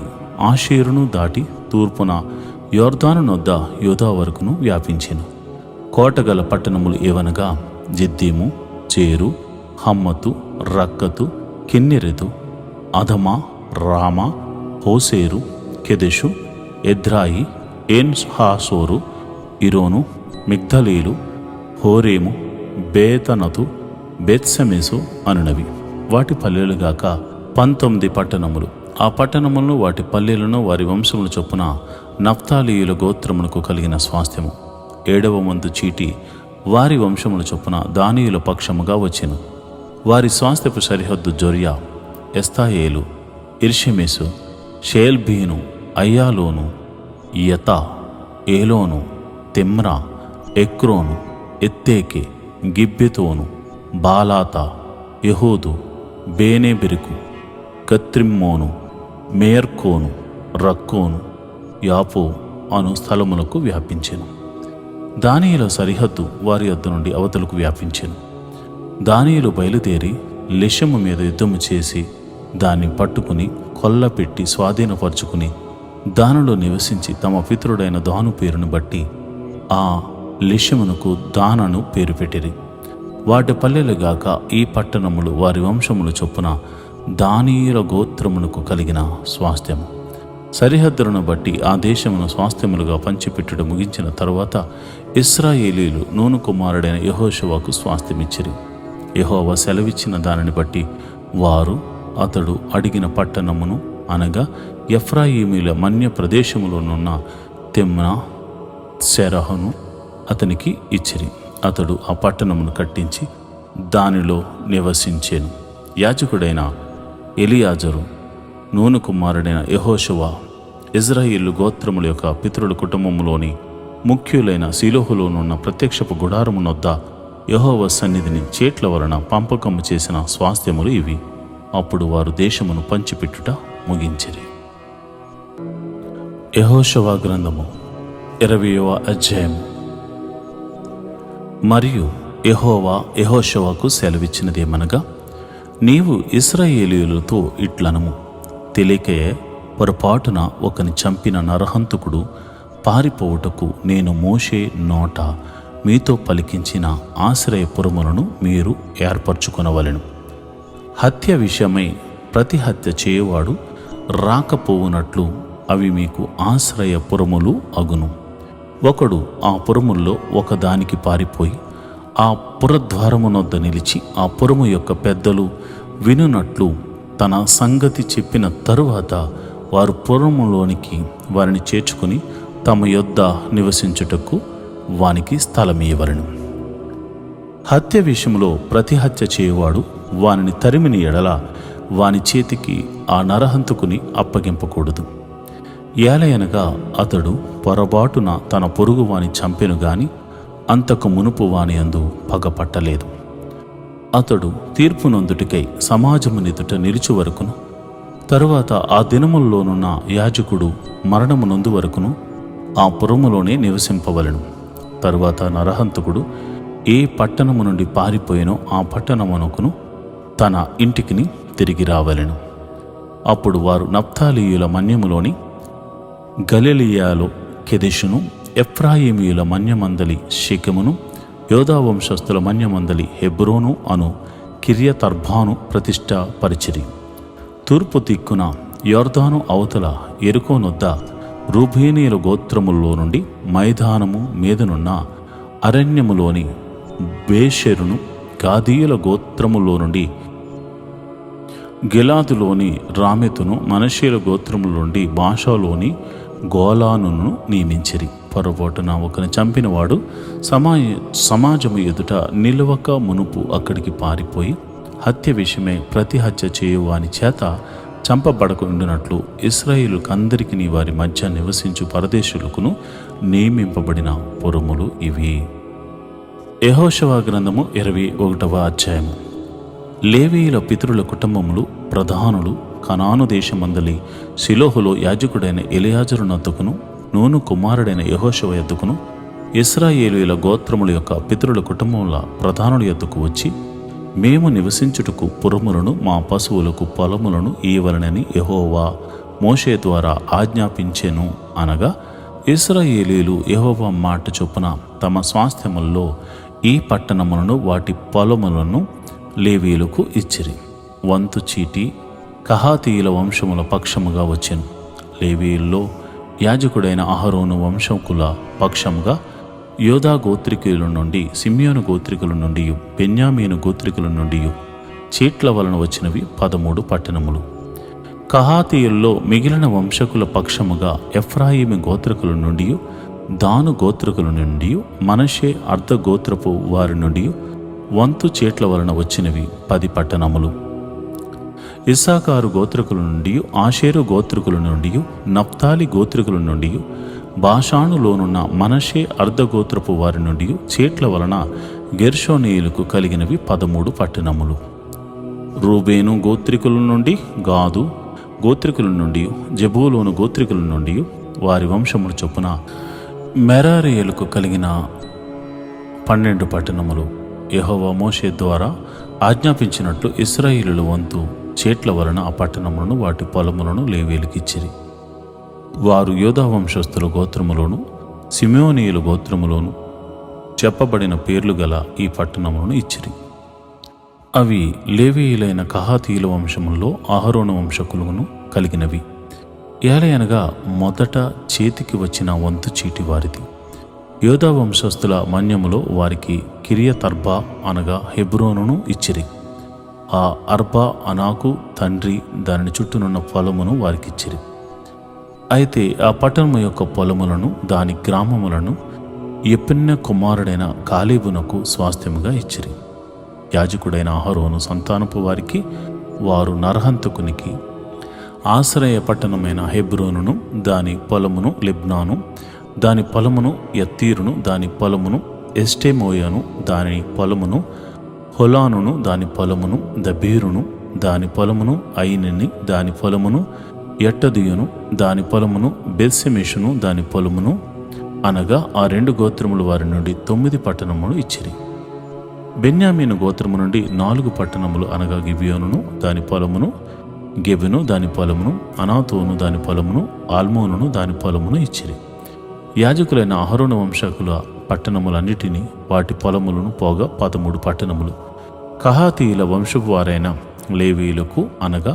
ఆషేరును దాటి తూర్పున యోర్దాను నొద్ద యూదా వరకును వ్యాపించెను. కోటగల పట్టణములు ఏవనగా జిద్దీము, చేరు, హమ్మతు, రక్కతు, కిన్నెరెతు, అదమా, రామా, హోసేరు, కెదెషు, ఎద్రాయి, ఏన్ హాసోరు, ఇరోను, మిగ్దలీలు, హోరేము, బేతనతు, బెత్సెమెసు అనునవి. వాటి పల్లెలుగాక 19 పట్టణములు. ఆ పట్టణములను వాటి పల్లెలను వారి వంశముల చొప్పున నఫ్తాలీయుల గోత్రములకు కలిగిన స్వాస్థ్యము. 7వ వంతు చీటి వారి వంశముల చొప్పున దానీయుల పక్షముగా వచ్చెను. వారి స్వాస్థ్యపు సరిహద్దు జొర్యా, ఎస్తాయేలు, ఇర్షెమెసు, షేల్బీను, అయ్యాలోను, యతా, ఏలోను, తెమ్రా, ఎక్రోను, ఎత్తేకే, గిబ్బెతోను, బాలాతా, యెహూదు, బేనేబెరుకు, గత్రిమ్మోను, మేర్కోను, రక్కోను, యాపో అను స్థలములకు వ్యాపించెను. దానియేలు సరిహద్దు వారి యొద్ద నుండి అవతలకు వ్యాపించెను. దానియేలు బయలుదేరి లెషము మీద యుద్ధము చేసి దాన్ని పట్టుకుని కొల్లపెట్టి స్వాధీనపరుచుకుని దానిలో నివసించి తమ పితరుడైన దాను పేరును బట్టి ఆ లెషమునకు దానను పేరు పెట్టిరి. వాటి పల్లెలుగాక ఈ పట్టణములు వారి వంశముల చొప్పున దానీయుల గోత్రమునకు కలిగిన స్వాస్థ్యము. సరిహద్దులను బట్టి ఆ దేశమును స్వాస్థ్యములుగా పంచిపెట్టుట ముగించిన తరువాత ఇశ్రాయేలీయులు నూను కుమారుడైన యెహోషువకు స్వాస్థ్యమిచ్చిరి. యెహోవా సెలవిచ్చిన దానిని బట్టి వారు అతడు అడిగిన పట్టణమును అనగా ఎఫ్రాయిమీల మన్య ప్రదేశములోనున్న తెమ్నా, సెరహను అతనికి ఇచ్చిరి. అతడు ఆ పట్టణమును కట్టించి దానిలో నివసించెను. యాజకుడైన ఎలియాజరు, నూను కుమారుడైన యెహోషువ, ఇజ్రాయేలు గోత్రముల యొక్క పితరుల కుటుంబములోని ముఖ్యులైన శిలోహులోనున్న ప్రత్యక్షపు గుడారమునొద్ద యెహోవా సన్నిధిని చేట్ల వలన పంపకము చేసిన స్వాస్థ్యములు ఇవి. అప్పుడు వారు దేశమును పంచిపెట్టుట ముగించిరి. యెహోషువ గ్రంథము 20వ అధ్యాయము. మరియు యెహోవా యెహోషువకు సెలవిచ్చినదేమనగా, నీవు ఇశ్రాయేలీయులతో ఇట్లనము, తెలియకయే పొరపాటున ఒకని చంపిన నరహంతకుడు పారిపోవుటకు నేను మోషే నోట మీతో పలికించిన ఆశ్రయపురములను మీరు ఏర్పరచుకొనవలెను. హత్య విషయమై ప్రతి హత్య చేయువాడు రాకపోవునట్లు అవి మీకు ఆశ్రయపురములు అగును. ఒకడు ఆ పురముల్లో ఒకదానికి పారిపోయి ఆ పురద్వారమునొద్ద నిలిచి ఆ పురము యొక్క పెద్దలు వినునట్లు తన సంగతి చెప్పిన తరువాత వారు పురములోనికి వారిని చేర్చుకుని తమ యొద్ద నివసించుటకు వానికి స్థలమియ్యవలెను. హత్య విషయంలో ప్రతి హత్య చేయువాడు వానిని తరిమిన ఎడల వాని చేతికి ఆ నరహంతకుని అప్పగింపకూడదు. ఏలయనగా అతడు పొరబాటున తన పొరుగు వాని చంపెను గాని అంతకు మునుపు వాని యందు పగపట్టలేదు. అతడు తీర్పునందుటికై సమాజమునెదుట నిలిచి వరకును, తరువాత ఆ దినముల్లోనున్న యాజకుడు మరణమునందు వరకును ఆ పురములోనే నివసింపవలెను. తరువాత నరహంతకుడు ఏ పట్టణము నుండి పారిపోయినో ఆ పట్టణమునకును తన ఇంటికిని తిరిగి రావలెను. అప్పుడు వారు నఫ్తాలీయుల మన్యములోని గలిలియాలో కెదెషును, ఎఫ్రాయిమీయుల మన్యమందలి షెకెమును, యోదా వంశస్థుల మన్యమందలి హెబ్రోను అను కిర్యతర్బాను ప్రతిష్ఠ పరిచిరి. తూర్పు దిక్కున యొర్దాను అవతల యెరికోనొద్ద రూబేనీయుల గోత్రములో నుండి మైదానము మీదనున్న అరణ్యములోని బేషెరును, గాదీయుల గోత్రములో నుండి గిలాదులోని రామెతును, మనష్షీయుల గోత్రముల నుండి బాషాలోని గోలానును నియమించిరి. పొరపాటున ఒకని చంపినవాడు సమాజము ఎదుట నిలవక మునుపు అక్కడికి పారిపోయి హత్య విషయమై ప్రతి హత్య చేయువాని చేత చంపబడకుండానట్లు ఇశ్రాయేలుకందరికీ వారి మధ్య నివసించు పరదేశులకును నియమింపబడిన పురములు ఇవి. యెహోషువ గ్రంథము 21వ అధ్యాయము. లేవీయుల పితరుల కుటుంబములు ప్రధానులు కనాను దేశమందలి షిలోహులో యాజకుడైన ఎలియాజరు నొద్దకును, నూను కుమారుడైన యెహోషువ యొద్దకును, ఇశ్రాయేలీయుల గోత్రముల యొక్క పితరుల కుటుంబముల ప్రధానుల యొద్దకు వచ్చి, మేము నివసించుటకు పురములను మా పశువులకు పొలములను ఇయ్యవలెనని యెహోవా మోషే ద్వారా ఆజ్ఞాపించెను అనగా, ఇశ్రాయేలీయులు యెహోవా మాట చొప్పున తమ స్వాస్థ్యములలో ఈ పట్టణములను వాటి పొలములను లేవీయులకు ఇచ్చిరి. వంతు చీటి కహాతీయుల వంశముల పక్షముగా వచ్చెను. లేవీయుల్లో యాజకుడైన అహరోను వంశకుల పక్షముగా యోధా గోత్రికుల నుండి, సిమ్యోను గోత్రికుల నుండి, బెన్యామీను గోత్రికుల నుండి చీట్ల వలన వచ్చినవి 13 పట్టణములు. కహాతీయుల్లో మిగిలిన వంశకుల పక్షముగా ఎఫ్రాయిము గోత్రికుల నుండి, దాను గోత్రికుల నుండి, మనష్షే అర్ధ గోత్రపు వారి నుండి వంతు చీట్ల వలన వచ్చినవి 10 పట్టణములు. ఇస్సాకారు గోత్రికుల నుండి, ఆషేరు గోత్రికుల నుండి, నఫ్తాలి గోత్రికుల నుండి, బాషానులోనున్న మనష్షే అర్ధగోత్రపు వారి నుండి చీట్ల వలన గెర్షోనీయులకు కలిగినవి 13 పట్టణములు. రూబేను గోత్రికుల నుండి, గాదు గోత్రికుల నుండి, జెబూలూను గోత్రికుల నుండి వారి వంశముల చొప్పున మెరారీయులకు కలిగిన 12 పట్టణములు. యెహోవా మోషే ద్వారా ఆజ్ఞాపించినట్లు ఇశ్రాయేలీయుల వంతు చీట్ల వలన ఆ పట్టణములను వాటి పొలములను లేవీయులకు ఇచ్చిరి. వారు యోధా వంశస్థుల గోత్రములోను, సిమ్యోనీయుల గోత్రములోను చెప్పబడిన పేర్లు గల ఈ పట్టణములను ఇచ్చిరి. అవి లేవీయులైన కహాతీయుల వంశముల్లో అహరోను వంశకులను కలిగినవి. ఏలయనగా మొదట చేతికి వచ్చిన వంతు చీటి వారిది. యోధా వంశస్థుల మన్యములో వారికి కిరియతర్బా అనగా హెబ్రోనును ఇచ్చిరి. ఆ అర్బా అనాకు తండ్రి దాని చుట్టూనున్న పొలమును వారికిచ్చిరి. అయితే ఆ పట్టణము యొక్క పొలములను, దాని గ్రామములను యెఫున్నె కుమారుడైన కాలేబునకు స్వాస్థ్యముగా ఇచ్చిరి. యాజకుడైన అహరోను సంతానపు వారికి వారు నరహంతకునికి ఆశ్రయ పట్టణమైన హెబ్రోనును, దాని పొలమును, లిబ్నాను దాని పొలమును, యత్తీరును దాని పొలమును, ఎస్టెమోయను దాని పొలమును, హొలానును దాని పొలమును, దబీరును దాని పొలమును, అయినిని దాని పొలమును, ఎట్టదియును దాని పొలమును, బెత్షెమెషును దాని పొలమును అనగా ఆ 2 గోత్రముల వారి నుండి 9 పట్టణములు ఇచ్చిరి. బెన్యామీను గోత్రము నుండి 4 పట్టణములు అనగా గిబియోనును దాని పొలమును, గెబెను దాని పొలమును, అనాతోను దాని పొలమును, ఆల్మోనును దాని పొలమును ఇచ్చిరి. యాజకులైన అహరోను వంశకుల పట్టణములన్నిటినీ వాటి పొలములను పోగా 13 పట్టణములు. కహాతీయుల వంశపు వారైన లేవీయులకు అనగా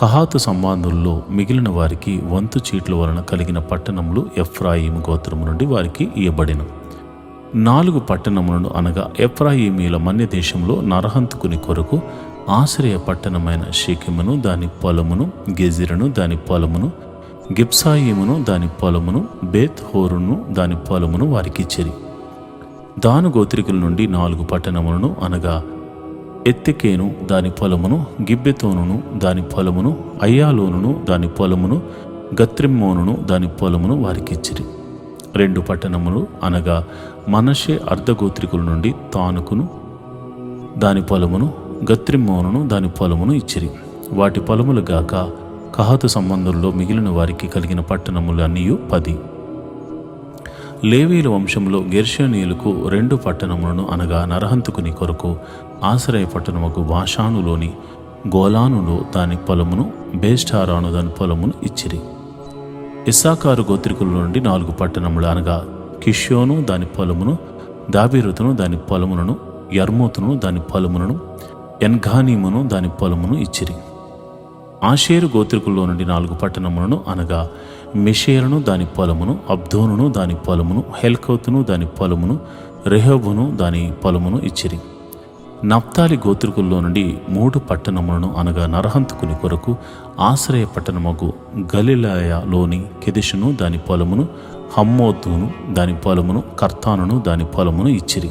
కహాతు సంబంధుల్లో మిగిలిన వారికి వంతు చీట్ల వలన కలిగిన పట్టణములు ఎఫ్రాయిము గోత్రము నుండి వారికి ఇయ్యబడిన 4 పట్టణములను అనగా ఎఫ్రాయిమీల మన్య దేశంలో నరహంతుకుని కొరకు ఆశ్రయ పట్టణమైన షెకెమును దాని పొలమును, గెజిరును దాని పొలమును, గిబ్సాయిమును దాని పొలమును, బేత్ హోరును దాని పొలమును వారికిచ్చిరి. దాను గోత్రికుల నుండి 4 పట్టణములను అనగా ఎత్తెకేను దాని పొలమును, గిబ్బెతోనును దాని పొలమును, అయ్యాలోనును దాని పొలమును, గత్రిమ్మోనును దాని పొలమును వారికిచ్చిరి. 2 పట్టణములు అనగా మనష్షే అర్ధగోత్రికుల నుండి తానుకును దాని పొలమును, గత్రిమ్మోనును దాని పొలమును ఇచ్చిరి. వాటి పొలములు గాక కహాతు సంబంధుల్లో మిగిలిన వారికి కలిగిన పట్టణములు అన్నీ 10. లేవీయుల వంశంలో గెర్షోనీయులకు 2 పట్టణములను అనగా నరహంతుకుని కొరకు ఆశ్రయ పట్టణముకు బాషానులోని గోలానులో దాని పొలమును, బేష్టారాను దాని పొలమును ఇచ్చిరి. ఇస్సాకారు గోత్రికుల నుండి 4 పట్టణములు అనగా కిష్యోను దాని పొలమును, దాబీరుతును దాని పొలములను, యర్మూతును దాని పొలములను, ఎన్గానీమును దాని పొలమును ఇచ్చిరి. ఆషేరు గోత్రికుల్లో నుండి 4 పట్టణములను అనగా మిషేలను దాని పొలమును, అబ్దోనును దాని పొలమును, హెల్కౌతును దాని పొలమును, రెహోబును దాని పొలమును ఇచ్చిరి. నప్తాలి గోత్రికుల్లో నుండి 3 పట్టణములను అనగా నరహంతకుని కొరకు ఆశ్రయ పట్టణమగు గలిలయలోని కెదెషును దాని పొలమును, హమ్మోతును దాని పొలమును, కర్తానును దాని పొలమును ఇచ్చిరి.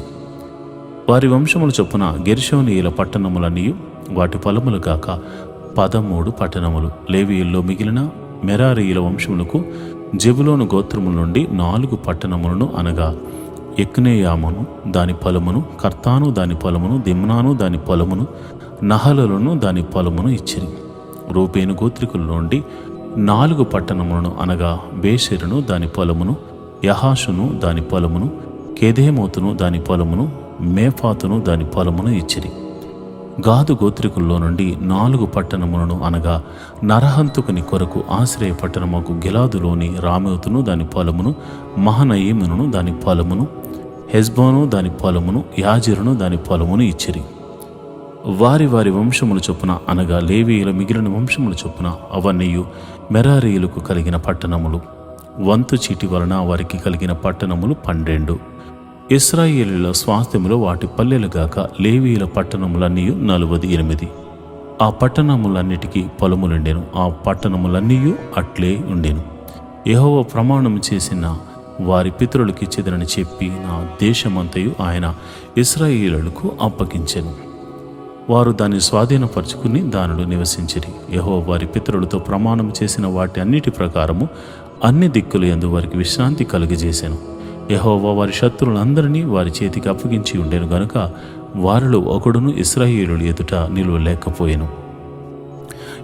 వారి వంశముల చొప్పున గెర్షోనీయుల పట్టణములన్నీ వాటి పొలములు గాక 13 పట్టణములు. లేవీయుల్లో మిగిలిన మెరారీయుల వంశములకు జెబులోను గోత్రముల నుండి 4 పట్టణములను అనగా యెక్నెయామును దాని పొలమును, కర్తాను దాని పొలమును, దిమ్నాను దాని పొలమును, నహలలను దాని పొలమును ఇచ్చిరి. రూబేను గోత్రికుల నుండి 4 పట్టణములను అనగా బేషెరును దాని పొలమును, యహాషును దాని పొలమును, కెదేమోతును దాని పొలమును, మేఫాతును దాని పొలమును ఇచ్చిరి. గాదు గోత్రికుల్లో నుండి 4 పట్టణములను అనగా నరహంతుకుని కొరకు ఆశ్రయ పట్టణముకు గిలాదులోని రామోతును దాని పొలమును, మహనయీమును దాని పొలమును, హెజ్బోను దాని పొలమును, యాజిరును దాని పొలమును ఇచ్చిరి. వారి వారి వంశముల చొప్పున అనగా లేవీయుల మిగిలిన వంశముల చొప్పున అవన్నీయు మెరారీయులకు కలిగిన పట్టణములు. వంతు చీటి వలన వారికి కలిగిన పట్టణములు 12. ఇశ్రాయేలీయుల స్వాస్థ్యములో వాటి పల్లెలుగాక లేవీయుల పట్టణములన్నీ 48. ఆ పట్టణములన్నిటికీ పొలములుండెను. ఆ పట్టణములన్నీ అట్లే ఉండెను. యెహోవా ప్రమాణం చేసిన వారి పితరులకి చెదరని చెప్పి నా దేశమంతయు ఆయన ఇశ్రాయేలీయులకు అప్పగించెను. వారు దాన్ని స్వాధీనపరుచుకుని దానిలో నివసించిరి. యెహోవా వారి పితరులతో ప్రమాణం చేసిన వాటి అన్నిటి ప్రకారము అన్ని దిక్కుల యందు వారికి విశ్రాంతి కలుగజేసెను. యెహోవా వారి శత్రువులందరినీ వారి చేతికి అప్పగించి ఉండెను గనుక వారిలో ఒకడును ఇశ్రాయేలీయుల ఎదుట నిలువలేకపోయెను.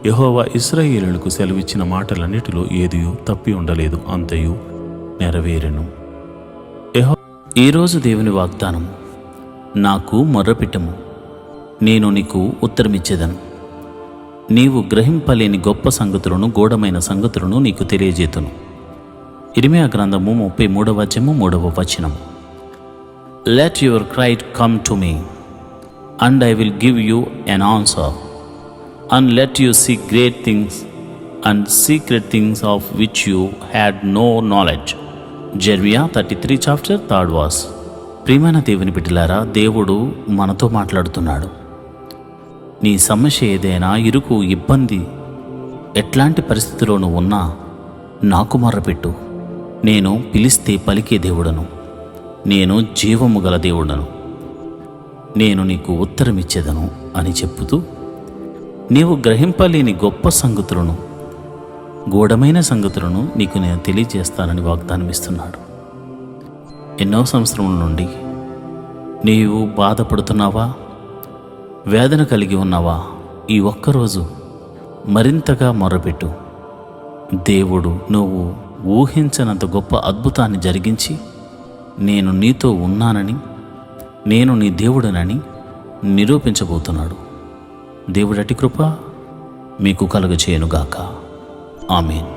యెహోవా ఇశ్రాయేలీయులకు సెలవిచ్చిన మాటలన్నిటిలో ఏదియూ తప్పి ఉండలేదు, అంతయు నెరవేరెను. ఈరోజు దేవుని వాగ్దానం, నాకు మొర్రపెట్టుము, నేను నీకు ఉత్తరమిచ్చేదను. నీవు గ్రహింపలేని గొప్ప సంగతులను, గూఢమైన సంగతులను నీకు తెలియజేతును. ఇర్మియా గ్రంథము 33వ అధ్యాయము 3వ వచనము. Let your cry come to me, and I will give you an answer, and let you see great things and secret things of which you had no knowledge. Jeremiah 33 chapter 3rd verse. ప్రియమైన దేవుని బిడ్డలారా, దేవుడు మనతో మాట్లాడుతున్నాడు. నీ సమస్య ఏదైనా, ఇరుకు, ఇబ్బంది, ఎట్లాంటి పరిస్థితిలోనూ ఉన్నా నాకు మొర్రపెట్టు. నేను పిలిస్తే పలికే దేవుడను, నేను జీవము గల దేవుడను, నేను నీకు ఉత్తరమిచ్చేదను అని చెప్పుతూ నీవు గ్రహింపలేని గొప్ప సంగతులను, గూఢమైన సంగతులను నీకు నేను తెలియజేస్తానని వాగ్దానం ఇస్తున్నాడు. ఎన్నో సంవత్సరముల నుండి నీవు బాధపడుతున్నావా, వేదన కలిగి ఉన్నావా? ఈ ఒక్కరోజు మరింతగా మొర్రపెట్టు. దేవుడు నువ్వు ఊహించనంత గొప్ప అద్భుతాన్ని జరిగించి, నేను నీతో ఉన్నానని, నేను నీ దేవుడనని నిరూపించబోతున్నాడు. దేవుడటి కృప మీకు కలుగచేయునుగాక. ఆమేన్.